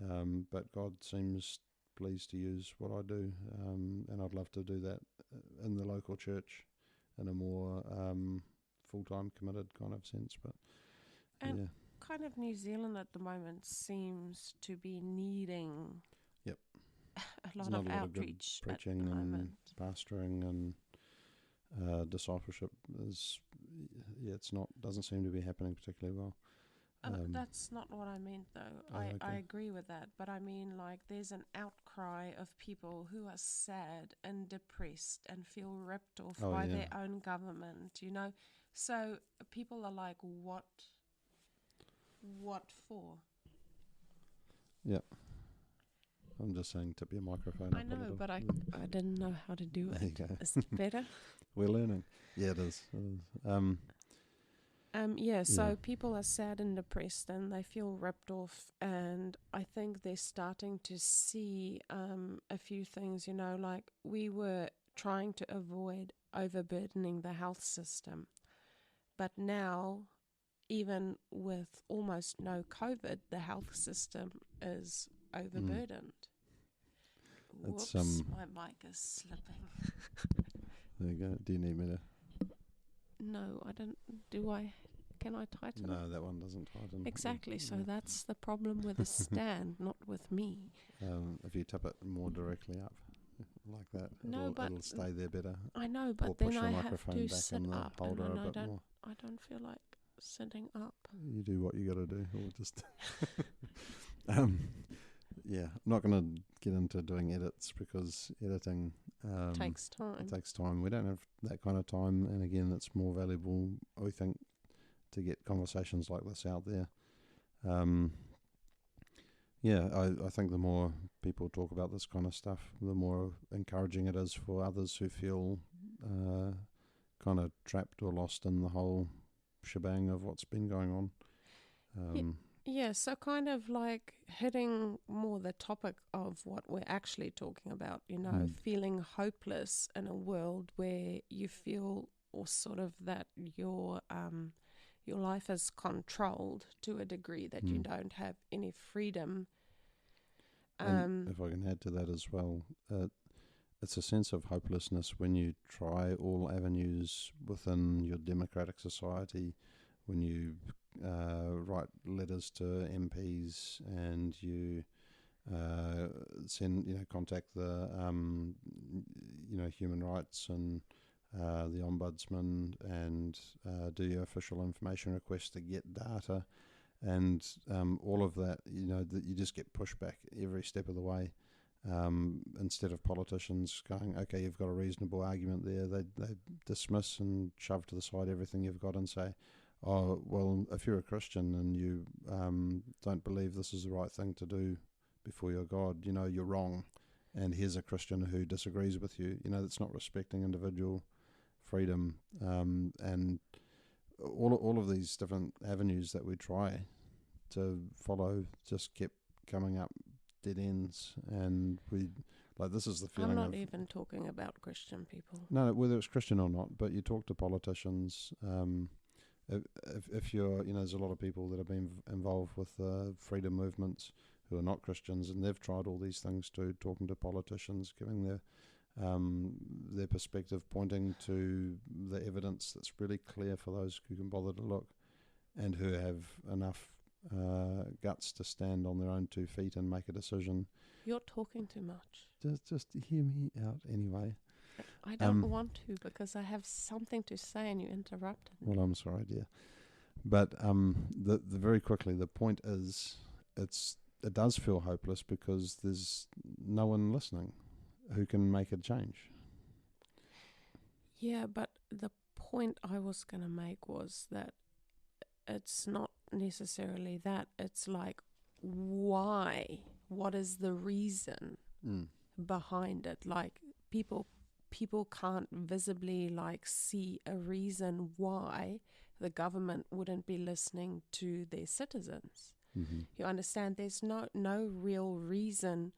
But God seems pleased to use what I do, and I'd love to do that in the local church in a more full-time committed kind of sense. But And yeah, kind of New Zealand at the moment seems to be needing Yep. a there's lot not of a lot of good outreach at preaching the and moment. pastoring and discipleship is, it's not, doesn't seem to be happening particularly well. That's not what I meant, though. Oh, I okay. agree with that. But I mean, like, there's an outcry of people who are sad and depressed and feel ripped off Oh, by yeah. their own government, you know? So people are like, what for? Yeah. I'm just saying, tip your microphone I up a know, little. but I didn't know how to do There you it. go. Is it better? We're learning. Yeah, it is. It is. So Yeah. people are sad and depressed and they feel ripped off, and I think they're starting to see a few things, you know, like we were trying to avoid overburdening the health system, but now, even with almost no COVID, the health system is overburdened. It's, Whoops, my mic is slipping. There you go. Do you need me to? No, I don't. Do I? Can I tighten it? No, that one doesn't tighten. Exactly. So Yeah. that's the problem with the stand, not with me. If you tip it more directly up, like that, No, but it'll stay there better. I know, Or but push then the I have microphone to back sit in the up, and holder then a bit more. I don't feel like sitting up. You do what you got to do, or just. Yeah, I'm not going to get into doing edits because editing Takes time. It takes time. We don't have that kind of time, and again, it's more valuable, we think, to get conversations like this out there. Yeah, I think the more people talk about this kind of stuff, the more encouraging it is for others who feel kind of trapped or lost in the whole shebang of what's been going on. Yeah, so kind of like hitting more the topic of what we're actually talking about, you know, feeling hopeless in a world where you feel, or sort of that your life is controlled to a degree that you don't have any freedom. And if I can add to that as well, it's a sense of hopelessness when you try all avenues within your democratic society, when you write letters to MPs and you contact the human rights and the ombudsman and do your official information request to get data, and all of that, that you just get pushback every step of the way. Instead of politicians going, okay, you've got a reasonable argument there, they dismiss and shove to the side everything you've got and say, oh, well, if you're a Christian and you don't believe this is the right thing to do before your God, you're wrong. And here's a Christian who disagrees with you. That's not respecting individual freedom. And all of these different avenues that we try to follow just kept coming up dead ends. And this is the feeling I'm not even talking about Christian people. No, whether it's Christian or not, but you talk to politicians. If you're, there's a lot of people that have been involved with freedom movements who are not Christians, and they've tried all these things too, talking to politicians, giving their perspective, pointing to the evidence that's really clear for those who can bother to look and who have enough guts to stand on their own 2 feet and make a decision. You're talking too much. Just hear me out anyway. I don't want to, because I have something to say and you interrupted me. Well, I'm sorry, dear. But the very quickly, the point is, it does feel hopeless because there's no one listening who can make a change. Yeah, but the point I was going to make was that it's not necessarily that. It's like, why? What is the reason behind it? Like, people can't visibly see a reason why the government wouldn't be listening to their citizens. Mm-hmm. You understand? There's no real reason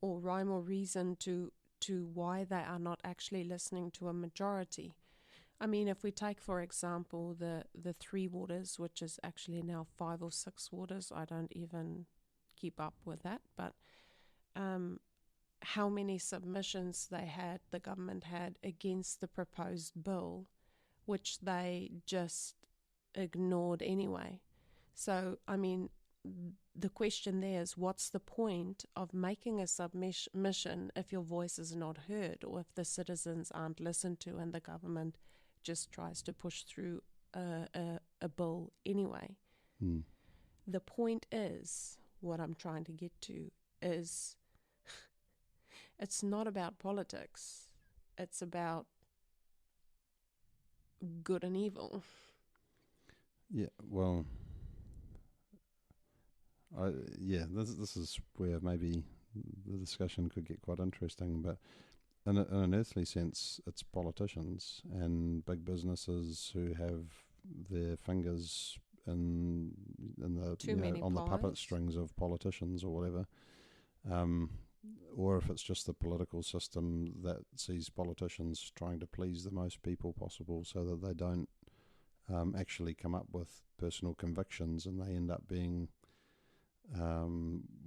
or rhyme or reason to why they are not actually listening to a majority. I mean, if we take, for example, the 3 waters, which is actually now 5 or 6 waters, I don't even keep up with that, but how many submissions the government had against the proposed bill, which they just ignored anyway. So, I mean, the question there is, what's the point of making a submission if your voice is not heard, or if the citizens aren't listened to and the government just tries to push through a bill anyway? The point is, what I'm trying to get to is, it's not about politics. It's about good and evil. Yeah, well, this is where maybe the discussion could get quite interesting, but in an earthly sense, it's politicians and big businesses who have their fingers in the on the puppet strings of politicians or whatever, or if it's just the political system that sees politicians trying to please the most people possible so that they don't actually come up with personal convictions, and they end up being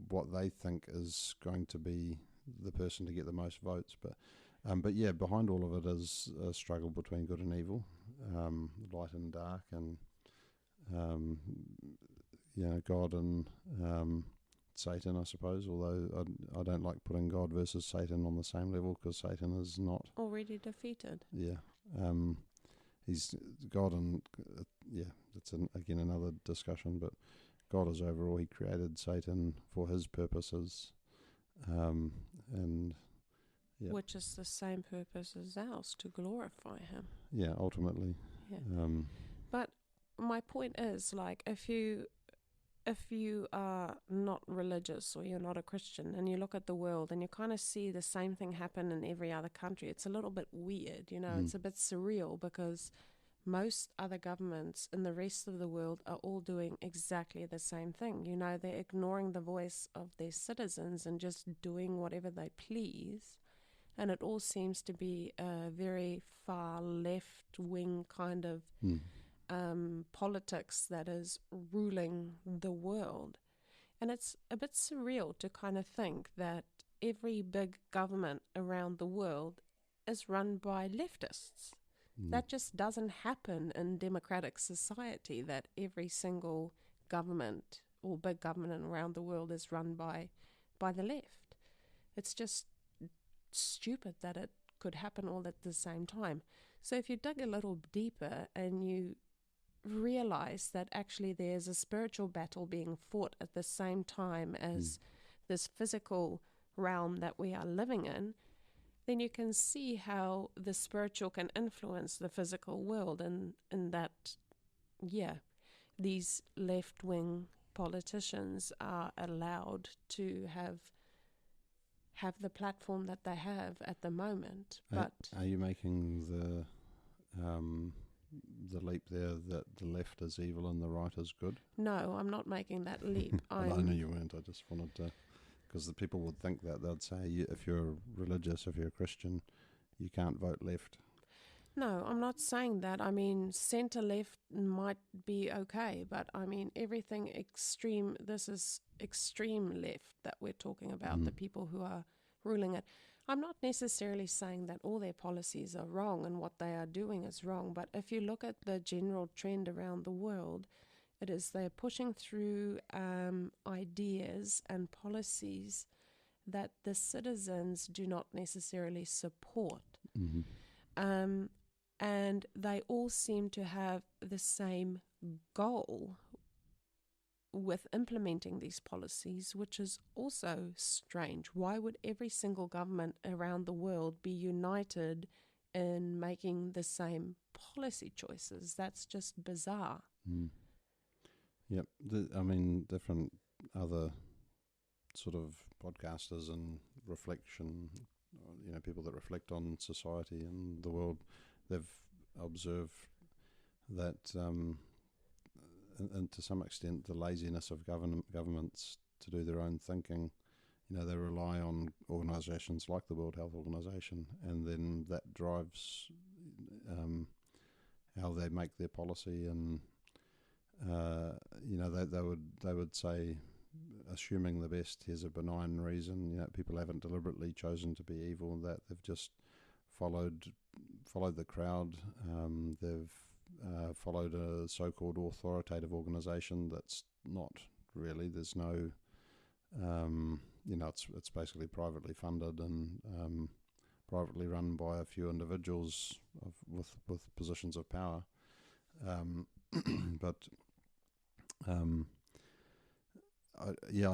what they think is going to be the person to get the most votes. But yeah, behind all of it is a struggle between good and evil, light and dark, and God and Satan, I suppose. Although I don't like putting God versus Satan on the same level, because Satan is not already defeated. Yeah, he's God, and that's again another discussion. But God is overall. He created Satan for his purposes, and which is the same purpose as ours, to glorify him. Yeah, ultimately. Yeah. But my point is, like, if you are not religious or you're not a Christian and you look at the world and you kind of see the same thing happen in every other country, it's a little bit weird, it's a bit surreal, because most other governments in the rest of the world are all doing exactly the same thing. They're ignoring the voice of their citizens and just doing whatever they please. And it all seems to be a very far left-wing kind of politics that is ruling the world. And it's a bit surreal to kind of think that every big government around the world is run by leftists. That just doesn't happen in democratic society, that every single government or big government around the world is run by the left. It's just stupid that it could happen all at the same time. So if you dig a little deeper and you realize that actually there's a spiritual battle being fought at the same time as this physical realm that we are living in, then you can see how the spiritual can influence the physical world, and that, these left-wing politicians are allowed to have the platform that they have at the moment. But are you making the leap there that the left is evil and the right is good? No, I'm not making that leap. I know you weren't. I just wanted to, because the people would think that. They'd say, if you're religious, if you're a Christian, you can't vote left. No, I'm not saying that. I mean, centre-left might be okay, but I mean, everything extreme, this is extreme left that we're talking about, the people who are ruling it. I'm not necessarily saying that all their policies are wrong and what they are doing is wrong, but if you look at the general trend around the world, it is they're pushing through ideas and policies that the citizens do not necessarily support. And they all seem to have the same goal with implementing these policies, which is also strange. Why would every single government around the world be united in making the same policy choices? That's just bizarre. Yep. Different other sort of podcasters and reflection, people that reflect on society and the world, they've observed that, and to some extent, the laziness of governments to do their own thinking. They rely on organisations like the World Health Organization, and then that drives how they make their policy. And they would say assuming the best. Here's a benign reason. People haven't deliberately chosen to be evil. That they've just followed the crowd. They've followed a so-called authoritative organisation that's not really. There's no, it's basically privately funded and privately run by a few individuals with positions of power. But I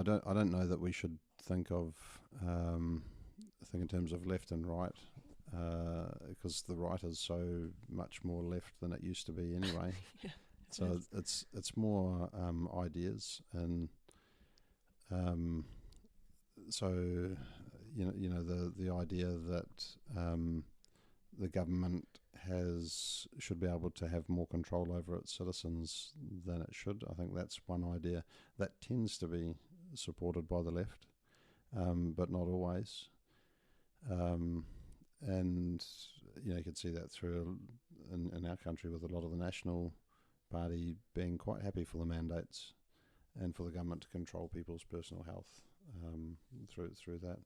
don't know that we should think in terms of left and right, because the right is so much more left than it used to be anyway. Yeah, so it's more ideas, and so the idea that the government should be able to have more control over its citizens than it should. I think that's one idea that tends to be supported by the left, but not always. And you can see that through in our country with a lot of the National Party being quite happy for the mandates and for the government to control people's personal health through that.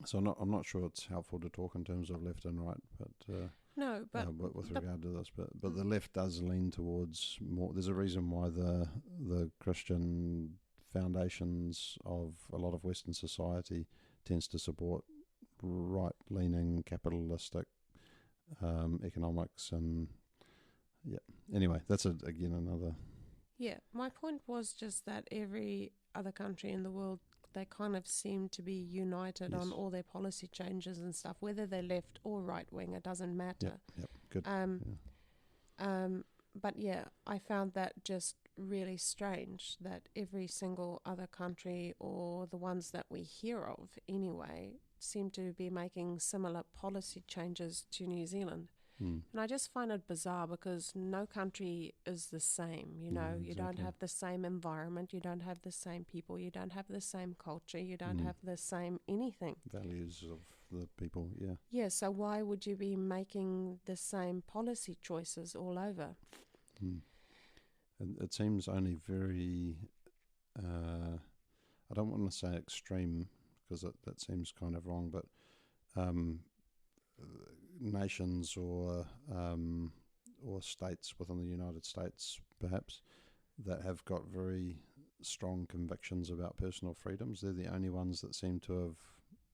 So I'm not sure it's helpful to talk in terms of left and right, but no, but with regard to this, but the left does lean towards more. There's a reason why the Christian foundations of a lot of Western society tends to support right-leaning capitalistic economics, and anyway, that's again another. Yeah, my point was just that every other country in the world, they kind of seem to be united on all their policy changes and stuff, whether they're left or right wing, it doesn't matter. Yep, good. But I found that just really strange that every single other country, or the ones that we hear of anyway, seem to be making similar policy changes to New Zealand. And I just find it bizarre because no country is the same, you don't have the same environment, you don't have the same people, you don't have the same culture, you don't have the same anything. Values of the people, Yeah, so why would you be making the same policy choices all over? And it seems only very, I don't want to say extreme because that seems kind of wrong, but nations or states within the United States, perhaps, that have got very strong convictions about personal freedoms. They're the only ones that seem to have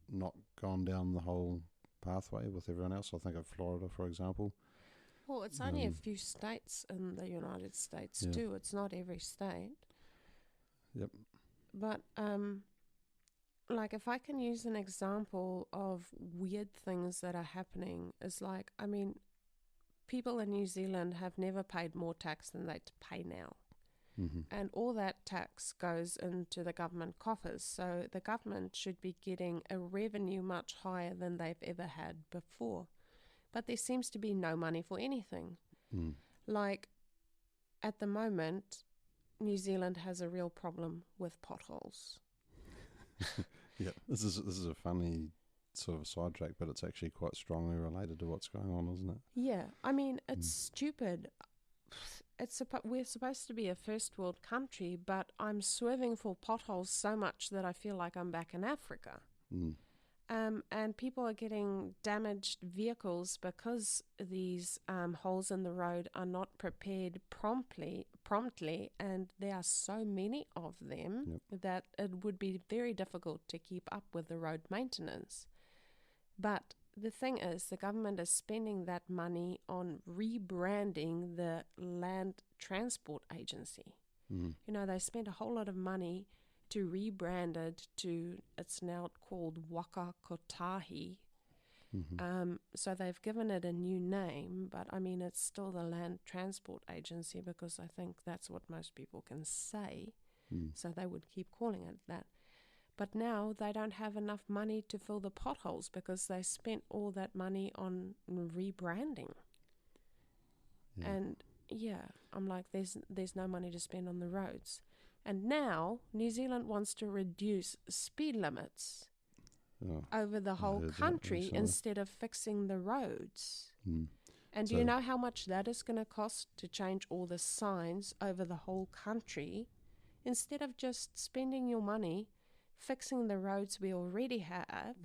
not gone down the whole pathway with everyone else. I think of Florida, for example. Well, it's only a few states in the United States too. It's not every state. Yep. But like, if I can use an example of weird things that are happening, is like, I mean, people in New Zealand have never paid more tax than they pay now. And all that tax goes into the government coffers. So the government should be getting a revenue much higher than they've ever had before. But there seems to be no money for anything. Like, at the moment, New Zealand has a real problem with potholes. This is a funny sort of sidetrack, but it's actually quite strongly related to what's going on, isn't it? Yeah, I mean, it's stupid. We're supposed to be a first world country, but I'm swerving for potholes so much that I feel like I'm back in Africa. And people are getting damaged vehicles because these holes in the road are not prepared promptly, and there are so many of them that it would be very difficult to keep up with the road maintenance. But the thing is, the government is spending that money on rebranding the Land Transport Agency. They spend a whole lot of money to rebrand it to, it's now called Waka Kotahi. So they've given it a new name, but I mean, it's still the Land Transport Agency because I think that's what most people can say. So they would keep calling it that. But now they don't have enough money to fill the potholes because they spent all that money on rebranding. And I'm like, there's no money to spend on the roads. And now New Zealand wants to reduce speed limits over the whole country instead of fixing the roads. And do you know how much that is going to cost to change all the signs over the whole country instead of just spending your money fixing the roads we already have,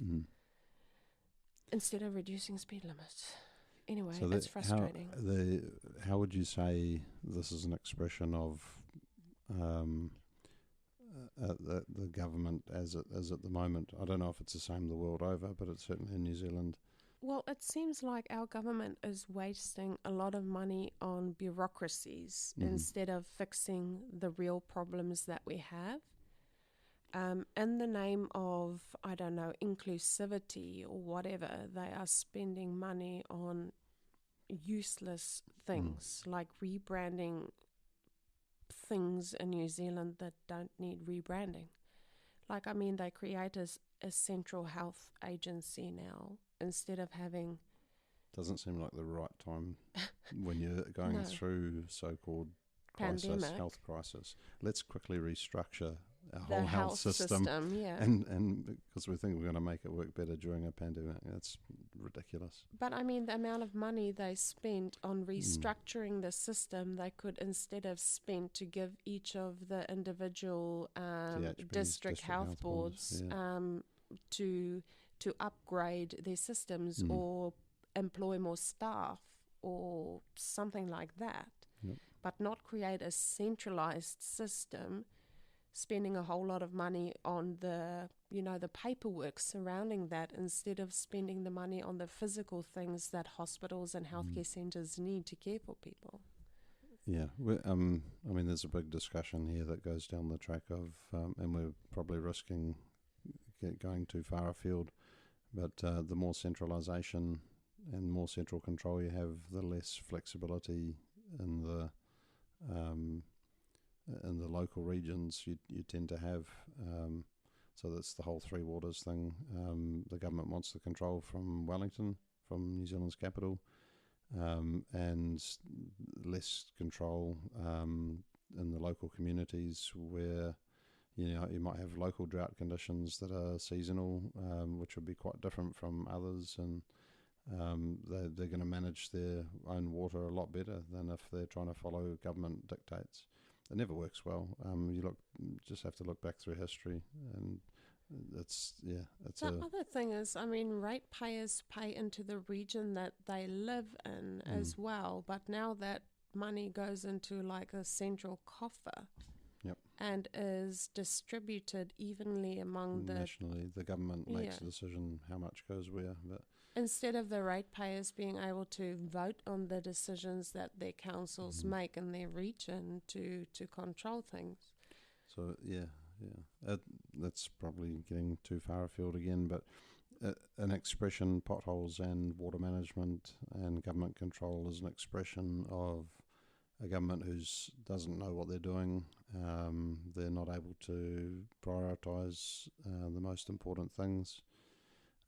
instead of reducing speed limits. Anyway, So it's frustrating. How would you say this is an expression of the government as it is at the moment? I don't know if it's the same the world over, but it's certainly in New Zealand. Well, it seems like our government is wasting a lot of money on bureaucracies instead of fixing the real problems that we have. In the name of, I don't know, inclusivity or whatever, they are spending money on useless things like rebranding things in New Zealand that don't need rebranding. Like, I mean, they create a central health agency now instead of having... Doesn't seem like the right time when you're going through so-called health crisis. Let's quickly restructure our whole health system, and because we think we're going to make it work better during a pandemic. That's ridiculous. But I mean, the amount of money they spent on restructuring the system, they could instead have spent to give each of the individual district health boards to upgrade their systems or employ more staff or something like that. But not create a centralized system, spending a whole lot of money on the paperwork surrounding that instead of spending the money on the physical things that hospitals and healthcare centres need to care for people. Yeah, I mean, there's a big discussion here that goes down the track of, and we're probably risking going too far afield, but the more centralisation and more central control you have, the less flexibility in the local regions you tend to have. So that's the whole Three Waters thing. The government wants the control from Wellington, from New Zealand's capital, and less control in the local communities where you might have local drought conditions that are seasonal, which would be quite different from others, and they're going to manage their own water a lot better than if they're trying to follow government dictates. It never works well. Just have to look back through history, and the other thing is, I mean, ratepayers pay into the region that they live in as well, but now that money goes into like a central coffer. And is distributed evenly among nationally. The government makes a decision how much goes where, but instead of the ratepayers being able to vote on the decisions that their councils make in their region to control things. So that's probably getting too far afield again, but an expression, potholes and water management and government control is an expression of a government who doesn't know what they're doing. They're not able to prioritise the most important things,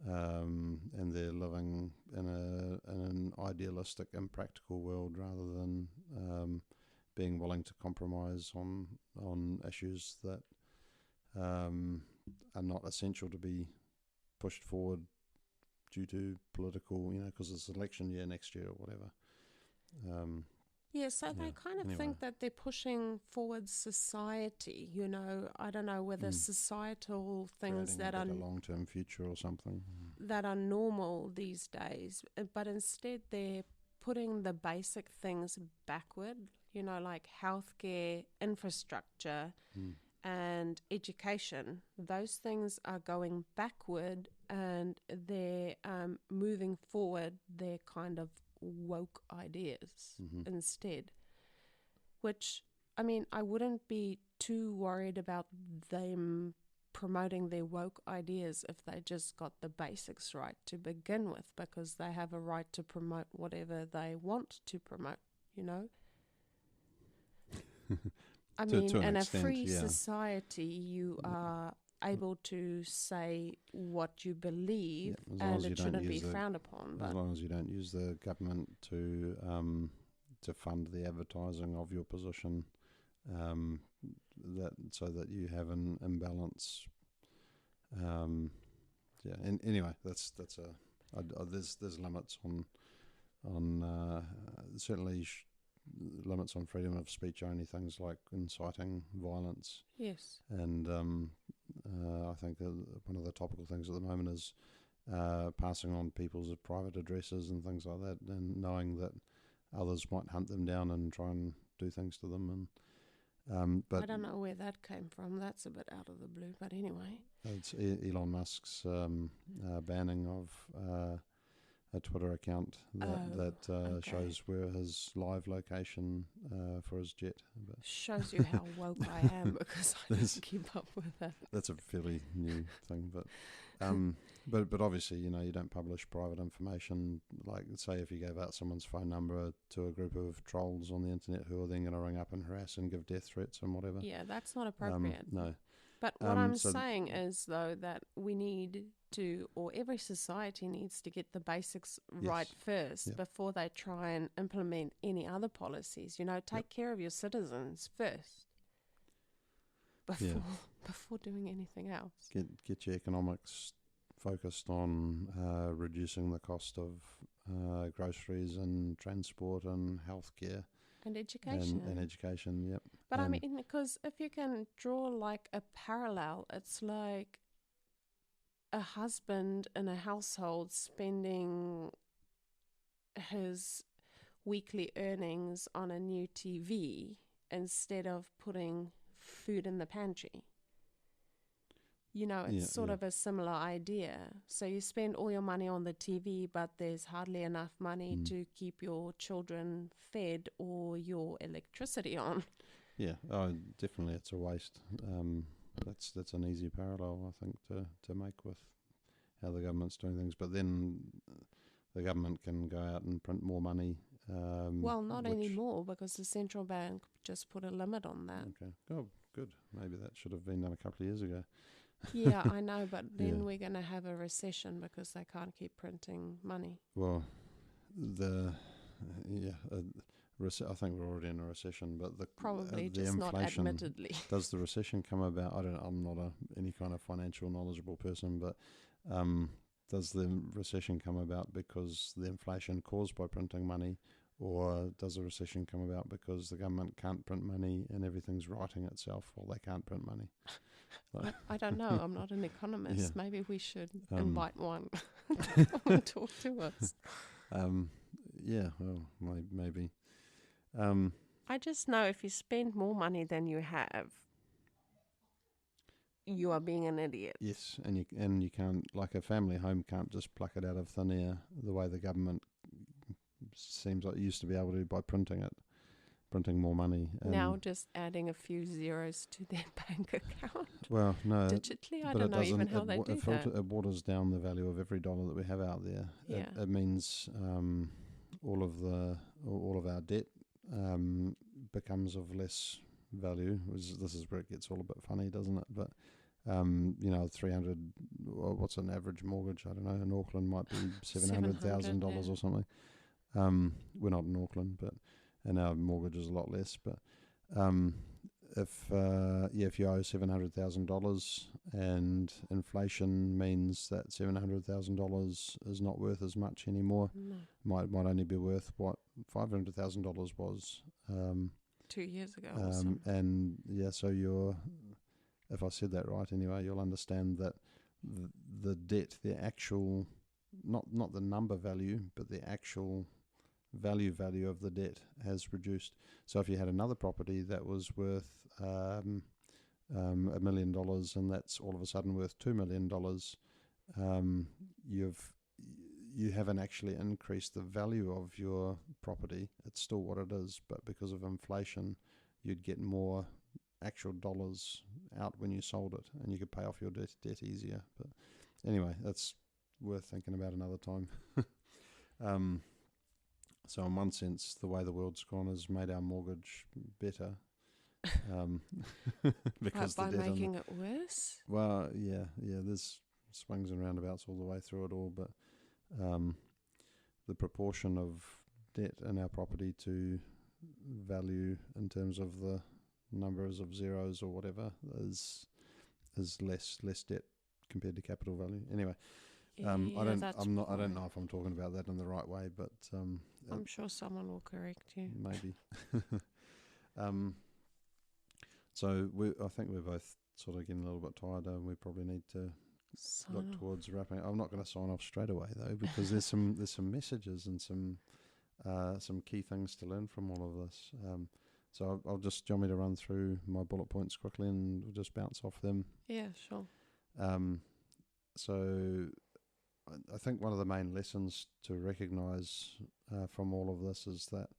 and they're living in an idealistic, impractical world rather than being willing to compromise on issues that are not essential to be pushed forward due to political, because it's election year next year or whatever. So they kind of think that they're pushing forward society, I don't know whether societal things that are... a long-term future or something. That are normal these days, but instead they're putting the basic things backward, like healthcare, infrastructure, and education. Those things are going backward and they're moving forward their kind of woke ideas instead, which, I mean, I wouldn't be too worried about them promoting their woke ideas if they just got the basics right to begin with, because they have a right to promote whatever they want to promote, I mean, in a free society, you are able to say what you believe, and it shouldn't be frowned upon. As long as you don't use the government to fund the advertising of your position, so that you have an imbalance. And anyway, that's there's limits on certainly limits on freedom of speech only, things like inciting violence. Yes. And I think one of the topical things at the moment is passing on people's private addresses and things like that, and knowing that others might hunt them down and try and do things to them. And but I don't know where that came from. That's a bit out of the blue, but anyway. it's Elon Musk's banning of a Twitter account that okay. shows where his live location for his jet. But Shows you how woke I am, because I don't keep up with that. that's a fairly new thing, but obviously, you know, you don't publish private information. Like, say, if you gave out someone's phone number to a group of trolls on the internet who are then going to ring up and harass and give death threats and whatever. Yeah, that's not appropriate. No. But what I'm so saying is, though, that we need to, or every society needs to get the basics right first Yep. before they try and implement any other policies. You know, take care of your citizens first before doing anything else. Get your economics focused on reducing the cost of groceries and transport and healthcare And education. and education. Yep. But I And- mean, because if you can draw like a parallel, it's like a husband in a household spending his weekly earnings on a new TV instead of putting food in the pantry. You know, it's Yeah, sort yeah. of a similar idea. So you spend all your money on the TV, but there's hardly enough money to keep your children fed or your electricity on. Yeah, definitely, it's a waste. That's an easy parallel, I think, to make with how the government's doing things. But then the government can go out and print more money. Well, not which- anymore, because the central bank just put a limit on that. Okay. Oh, good. Maybe that should have been done a couple of years ago. Yeah, I know, but then Yeah. we're going to have a recession because they can't keep printing money. Well, I think we're already in a recession, but Probably the just not inflation. admittedly. Does the recession come about? I'm not any kind of financial knowledgeable person, but does the recession come about because the inflation caused by printing money, or does the recession come about because the government can't print money and everything's writing itself while they can't print money? I don't know. I'm not an economist. Yeah. Maybe we should invite one to come and talk to us. Yeah, well, maybe. I just know if you spend more money than you have, you are being an idiot. Yes, and you can't, like a family home can't just pluck it out of thin air the way the government seems like it used to be able to by printing more money. Now just adding a few zeros to their bank account. Well, no, Digitally, I but don't it know even doesn't. how they do that. It waters down the value of every dollar that we have out there. Yeah. It means all of our debt becomes of less value. This is where it gets all a bit funny, doesn't it? But 300. What's an average mortgage? I don't know. In Auckland, might be $700,000 yeah. or something. We're not in Auckland, and our mortgage is a lot less. But if you owe $700,000 and inflation means that $700,000 is not worth as much anymore, No. might only be worth what $500,000 was. 2 years ago or something. And yeah, so if I said that right anyway, you'll understand that the debt, the actual, not the number value, but the actual value of the debt has reduced. So if you had another property that was worth $1 million and that's all of a sudden worth $2 million, you haven't actually increased the value of your property. It's still what it is, but because of inflation, you'd get more actual dollars out when you sold it, and you could pay off your debt easier. But anyway, that's worth thinking about another time. So in one sense, the way the world's gone has made our mortgage better. Because By the debt making it worse? well, yeah, there's swings and roundabouts all the way through it all, but the proportion of debt in our property to value in terms of the numbers of zeros or whatever is less debt compared to capital value. Anyway, I don't know if I'm talking about that in the right way, but I'm sure someone will correct you. maybe. So I think we're both sort of getting a little bit tired, and we probably need to look towards wrapping. I'm not going to sign off straight away though, because there's some messages and some key things to learn from all of this. So I'll just, do you want me to run through my bullet points quickly and we'll just bounce off them? Yeah, sure. So I think one of the main lessons to recognise from all of this is that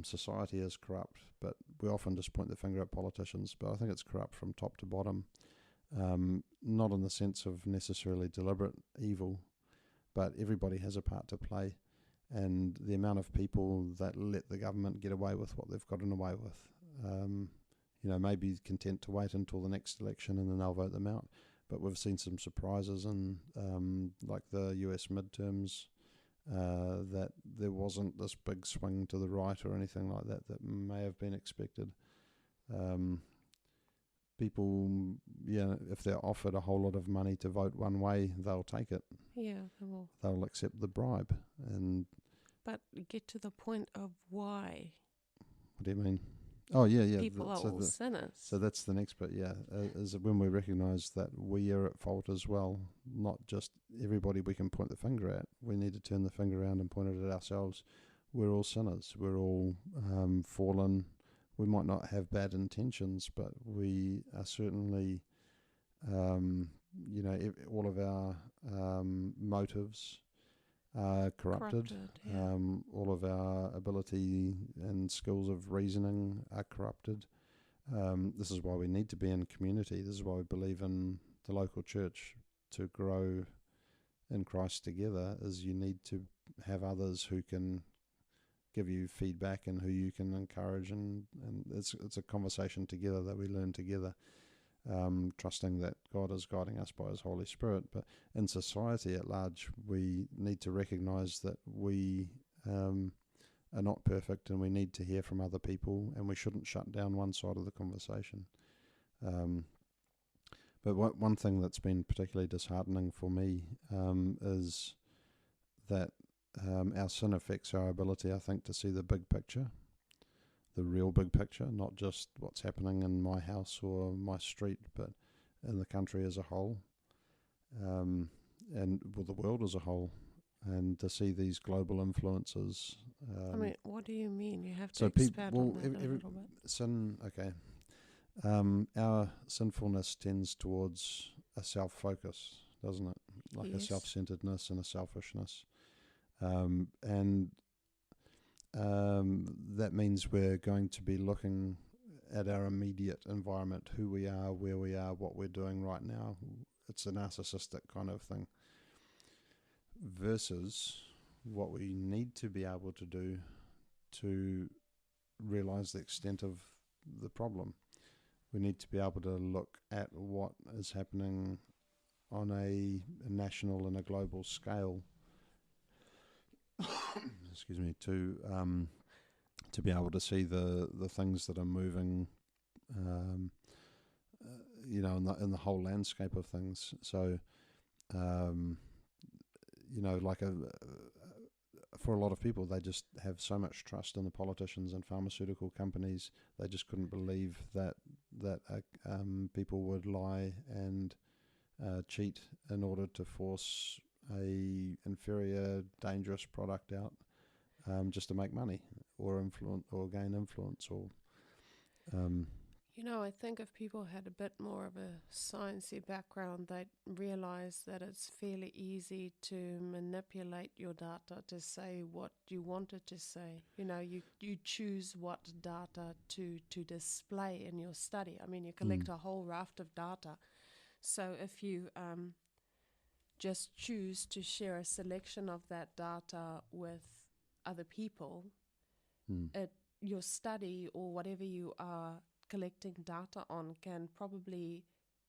society is corrupt, but we often just point the finger at politicians, but I think it's corrupt from top to bottom. Not in the sense of necessarily deliberate evil, but everybody has a part to play. And the amount of people that let the government get away with what they've gotten away with, maybe content to wait until the next election and then they'll vote them out. But we've seen some surprises in, like the US midterms, that there wasn't this big swing to the right or anything like that may have been expected. People, if they're offered a whole lot of money to vote one way, they'll take it. Yeah, they will. They'll accept the bribe. But get to the point of why. What do you mean? Oh, yeah. People are all sinners. So that's the next bit, is when we recognise that we are at fault as well, not just everybody we can point the finger at. We need to turn the finger around and point it at ourselves. We're all sinners. We're all fallen. We might not have bad intentions, but we are certainly, all of our motives corrupted. Yeah. All of our ability and skills of reasoning are corrupted. This is why we need to be in community. This is why we believe in the local church. To grow in Christ together is you need to have others who can give you feedback and who you can encourage, and it's a conversation together that we learn together. Trusting that God is guiding us by His Holy Spirit. But in society at large, we need to recognise that we are not perfect, and we need to hear from other people, and we shouldn't shut down one side of the conversation. But one thing that's been particularly disheartening for me is that our sin affects our ability, I think, to see the big picture. The real big picture, not just what's happening in my house or my street, but in the country as a whole, and the world as a whole, and to see these global influences. What do you mean? You have to expand on that a little bit. Sin, okay. Our sinfulness tends towards a self-focus, doesn't it? Like a self-centeredness and a selfishness. That means we're going to be looking at our immediate environment, who we are, where we are, what we're doing right now. It's a narcissistic kind of thing. Versus what we need to be able to do to realize the extent of the problem. We need to be able to look at what is happening on a national and a global scale. Excuse me, to be able to see the things that are moving, in the whole landscape of things. So, for a lot of people, they just have so much trust in the politicians and pharmaceutical companies. They just couldn't believe that people would lie and cheat in order to force a inferior, dangerous product out, just to make money or influence or gain influence. Or I think if people had a bit more of a sciencey background, they'd realize that it's fairly easy to manipulate your data to say what you want it to say. You choose what data to display in your study. You collect a whole raft of data. So if you just choose to share a selection of that data with other people, your study or whatever you are collecting data on can probably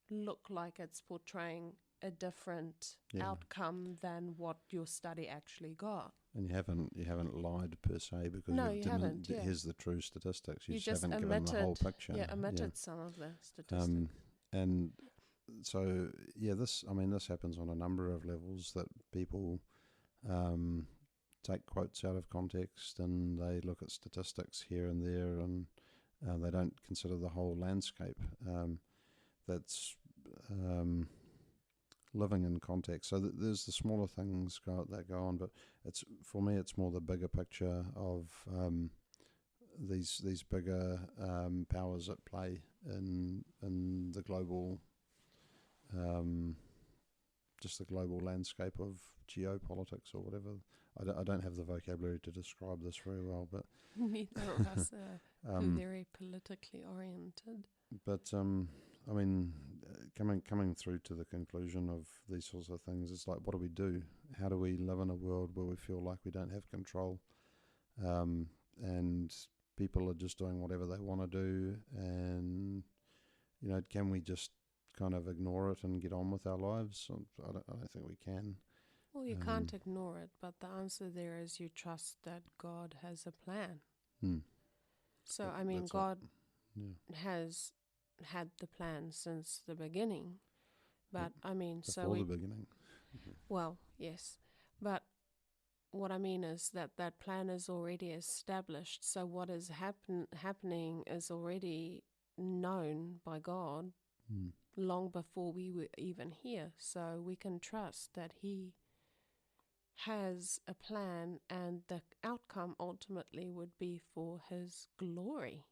look like it's portraying a different outcome than what your study actually got. And you haven't lied per se, because you haven't. Here's the true statistics. You just haven't omitted, given the whole picture. Omitted some of the statistics. And so this happens on a number of levels, that people take quotes out of context, and they look at statistics here and there, and they don't consider the whole landscape. That's living in context. So there's the smaller things that go on, but for me it's more the bigger picture of these bigger powers at play in the global just the global landscape of geopolitics or whatever. I don't have the vocabulary to describe this very well, but neither of us are very politically oriented. But I mean, coming through to the conclusion of these sorts of things, it's like, what do we do? How do we live in a world where we feel like we don't have control, and people are just doing whatever they want to do? And can we just kind of ignore it and get on with our lives? I don't think we can. Well, you can't ignore it, but the answer there is you trust that God has a plan. So, I mean, God has had the plan since the beginning, but I mean, before the beginning. Well, yes, but what I mean is that plan is already established. So what is happening is already known by God long before we were even here. So we can trust that He has a plan, and the outcome ultimately would be for His glory.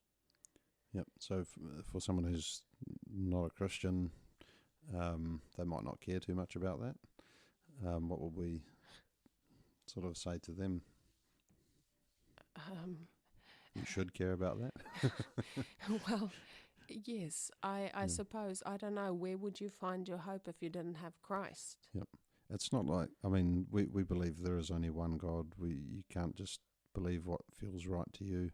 Yep. So for someone who's not a Christian, they might not care too much about that. What would we sort of say to them? You should care about that. Well, yes, I suppose. I don't know. Where would you find your hope if you didn't have Christ? Yep. It's not like, I mean, we believe there is only one God. You can't just believe what feels right to you.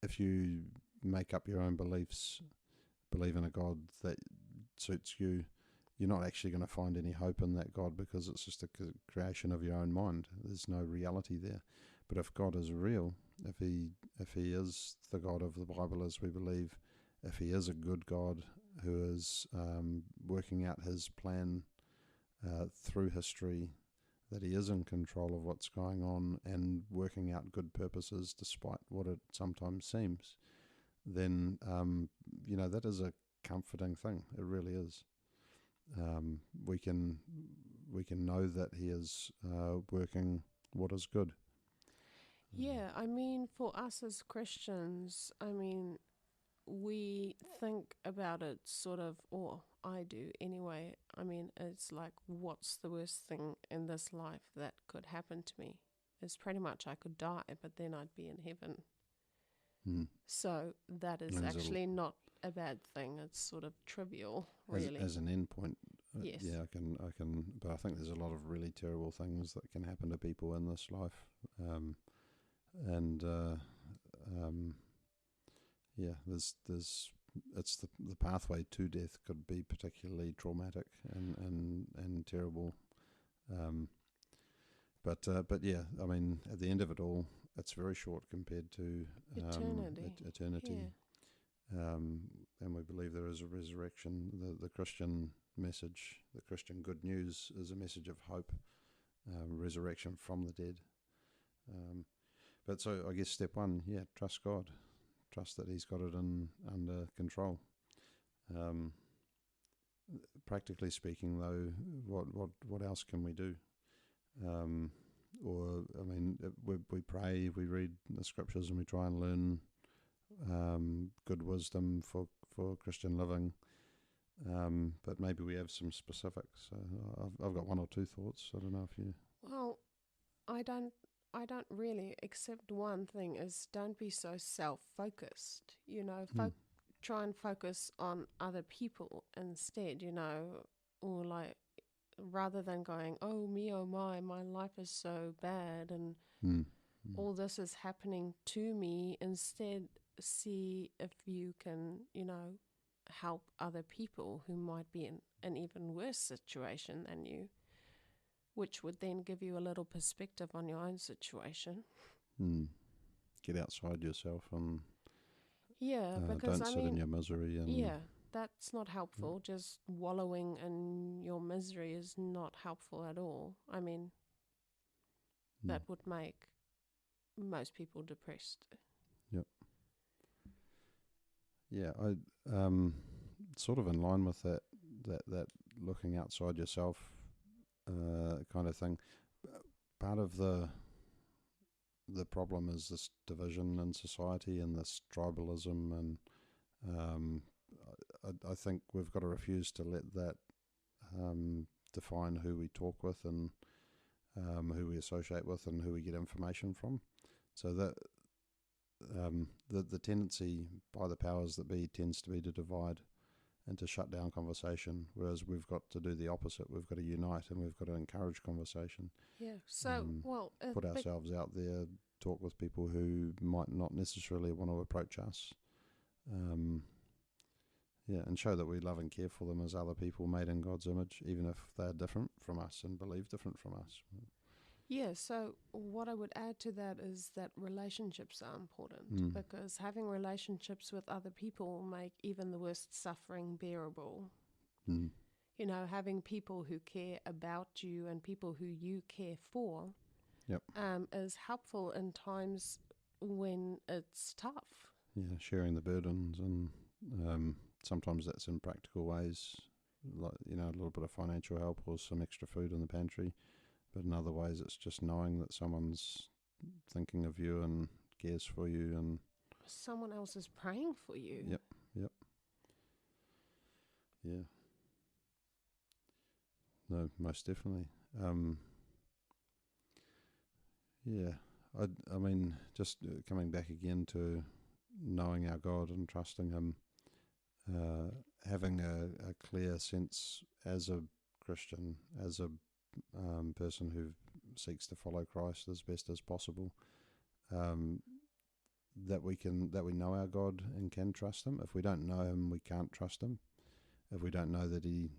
If you make up your own beliefs, believe in a God that suits you, you're not actually going to find any hope in that God, because it's just a creation of your own mind. There's no reality there. But if God is real, if he is the God of the Bible as we believe, if He is a good God who is working out His plan through history, that He is in control of what's going on and working out good purposes despite what it sometimes seems, then that is a comforting thing. It really is. We can know that He is working what is good. Yeah, I mean, for us as Christians, I mean, we think about it sort of, or I do anyway. I mean, it's like, what's the worst thing in this life that could happen to me? It's pretty much I could die, but then I'd be in heaven. So that is actually not a bad thing. It's sort of trivial, really. As an end point. Yes. Yeah, I can, but I think there's a lot of really terrible things that can happen to people in this life. It's the pathway to death could be particularly traumatic and terrible. But yeah, I mean, at the end of it all, it's very short compared to eternity. Yeah. And we believe there is a resurrection. The Christian message, the Christian good news, is a message of hope, resurrection from the dead. But so I guess step one, trust God. Trust that He's got it under control. Practically speaking, though, what else can we do? We pray, we read the scriptures, and we try and learn good wisdom for Christian living. But maybe we have some specifics. I've got one or two thoughts. I don't know if you. Well, I don't really, except one thing is, don't be so self-focused, try and focus on other people instead, or like, rather than going, oh me, oh my life is so bad and all this is happening to me. Instead, see if you can, help other people who might be in an even worse situation than you, which would then give you a little perspective on your own situation. Get outside yourself and because don't sit in your misery. That's not helpful. Just wallowing in your misery is not helpful at all. I mean, that would make most people depressed. Yep. Yeah, I sort of in line with that looking outside yourself kind of thing. Part of the problem is this division in society and this tribalism, and I think we've got to refuse to let that define who we talk with and who we associate with and who we get information from. So that the tendency by the powers that be tends to be to divide and to shut down conversation, whereas we've got to do the opposite. We've got to unite and we've got to encourage conversation. Yeah. So, put ourselves out there, talk with people who might not necessarily want to approach us. And show that we love and care for them as other people made in God's image, even if they're different from us and believe different from us. Yeah, so what I would add to that is that relationships are important, because having relationships with other people will make even the worst suffering bearable. You know, having people who care about you and people who you care for is helpful in times when it's tough. Yeah, sharing the burdens, and sometimes that's in practical ways, like, you know, a little bit of financial help or some extra food in the pantry. But in other ways, it's just knowing that someone's thinking of you and cares for you, and someone else is praying for you. Yep. Yeah. No, most definitely. I mean, just coming back again to knowing our God and trusting Him, having a clear sense as a Christian, as a person who seeks to follow Christ as best as possible, that we know our God and can trust Him. If we don't know Him, we can't trust Him. If we don't know that He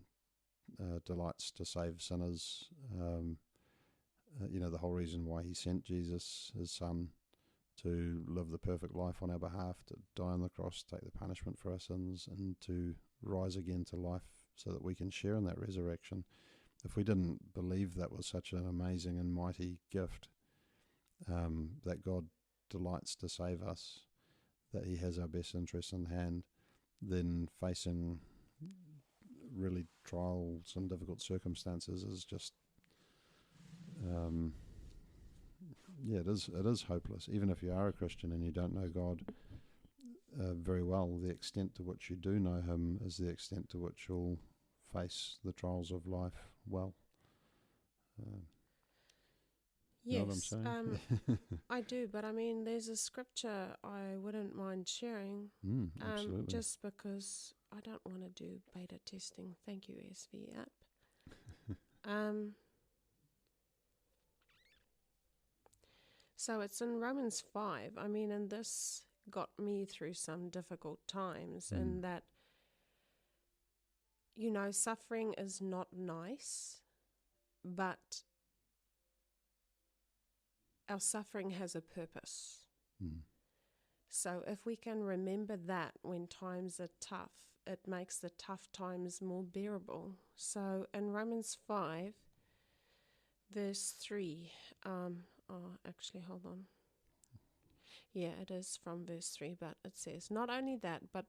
delights to save sinners, you know, the whole reason why He sent Jesus, His Son, to live the perfect life on our behalf, to die on the cross, take the punishment for our sins, and to rise again to life so that we can share in that resurrection. If we didn't believe that was such an amazing and mighty gift, that God delights to save us, that He has our best interests in hand, then facing really trials and difficult circumstances is just, it is hopeless. Even if you are a Christian and you don't know God very well, the extent to which you do know Him is the extent to which you'll face the trials of life well. Yes, know what I'm saying? I do, but I mean, there's a scripture I wouldn't mind sharing, Absolutely. just because I don't want to do beta testing. Thank you, SV app. So it's in Romans 5. I mean, and this got me through some difficult times, in that, you know, suffering is not nice, but our suffering has a purpose. So if we can remember that when times are tough, it makes the tough times more bearable. So in Romans 5, verse 3, actually, hold on. Yeah, it is from verse 3, but it says, not only that, but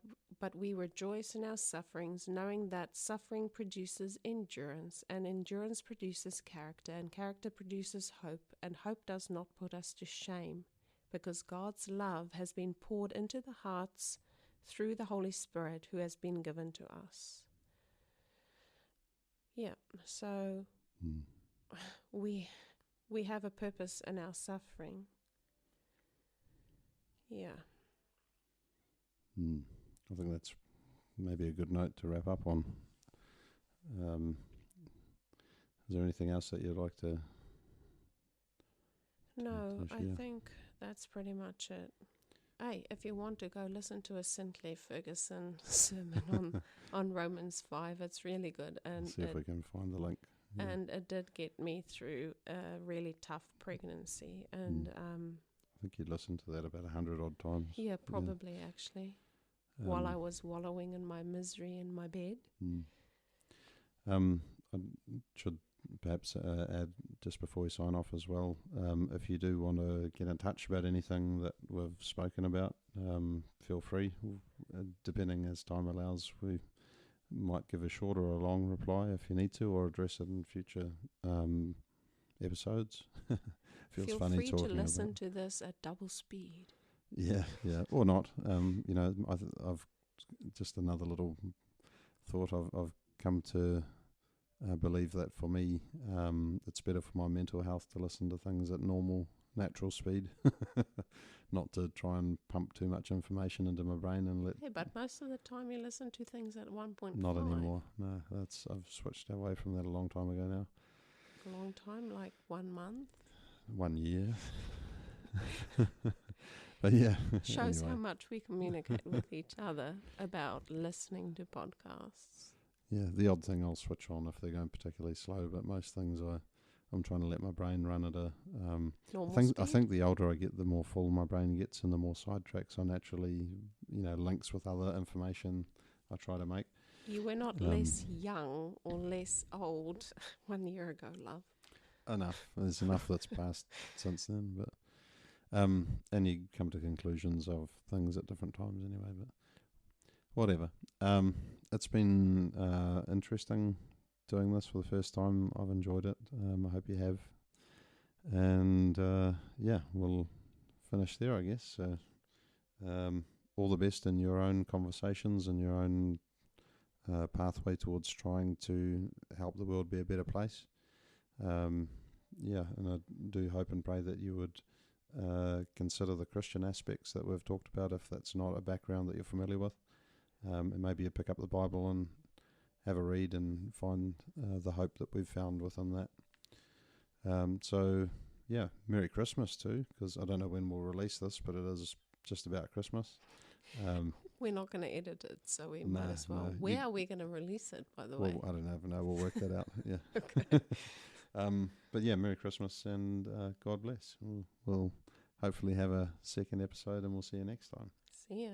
we rejoice in our sufferings, knowing that suffering produces endurance, and endurance produces character, and character produces hope, and hope does not put us to shame, because God's love has been poured into the hearts through the Holy Spirit who has been given to us. Yeah, so we have a purpose in our suffering. Yeah. I think that's maybe a good note to wrap up on. Is there anything else that you'd like to? No, I think that's pretty much it. Hey, if you want to go listen to a Sinclair Ferguson sermon on Romans 5, it's really good. And see if we can find the link. Yeah. And it did get me through a really tough pregnancy. And I think you listened to that about 100 odd times. Yeah, probably actually, while I was wallowing in my misery in my bed. I should perhaps add just before we sign off as well, if you do want to get in touch about anything that we've spoken about, feel free. Depending as time allows, we might give a short or a long reply if you need to, or address it in future episodes. Feels Feel funny free to talking listen about. to this at double speed. Yeah, or not. I've just another little thought. I've come to believe that for me, it's better for my mental health to listen to things at normal, natural speed, not to try and pump too much information into my brain and let. Hey, but most of the time you listen to things at 1.5. Not anymore. No, I've switched away from that a long time ago now. A long time, like 1 month. 1 year. But yeah. Shows anyway. how much we communicate with each other about listening to podcasts. Yeah, the odd thing I'll switch on if they're going particularly slow, but most things I'm trying to let my brain run at a Normal I speed? think the older I get, the more full my brain gets, and the more sidetracks I naturally, links with other information I try to make. You were not less young or less old 1 year ago, love. Enough. There's enough that's passed since then, but and you come to conclusions of things at different times anyway. But whatever. It's been interesting doing this for the first time. I've enjoyed it. I hope you have. And we'll finish there, I guess. So, all the best in your own conversations and your own pathway towards trying to help the world be a better place. And I do hope and pray that you would consider the Christian aspects that we've talked about if that's not a background that you're familiar with. And maybe you pick up the Bible and have a read and find the hope that we've found within that. Merry Christmas too, because I don't know when we'll release this, but it is just about Christmas. We're not going to edit it, so we might as well. no, Where are we going to release it, by the way? Well, I don't know. We'll work that out. Yeah. Okay. But yeah, Merry Christmas and God bless. We'll hopefully have a second episode, and we'll see you next time. See ya.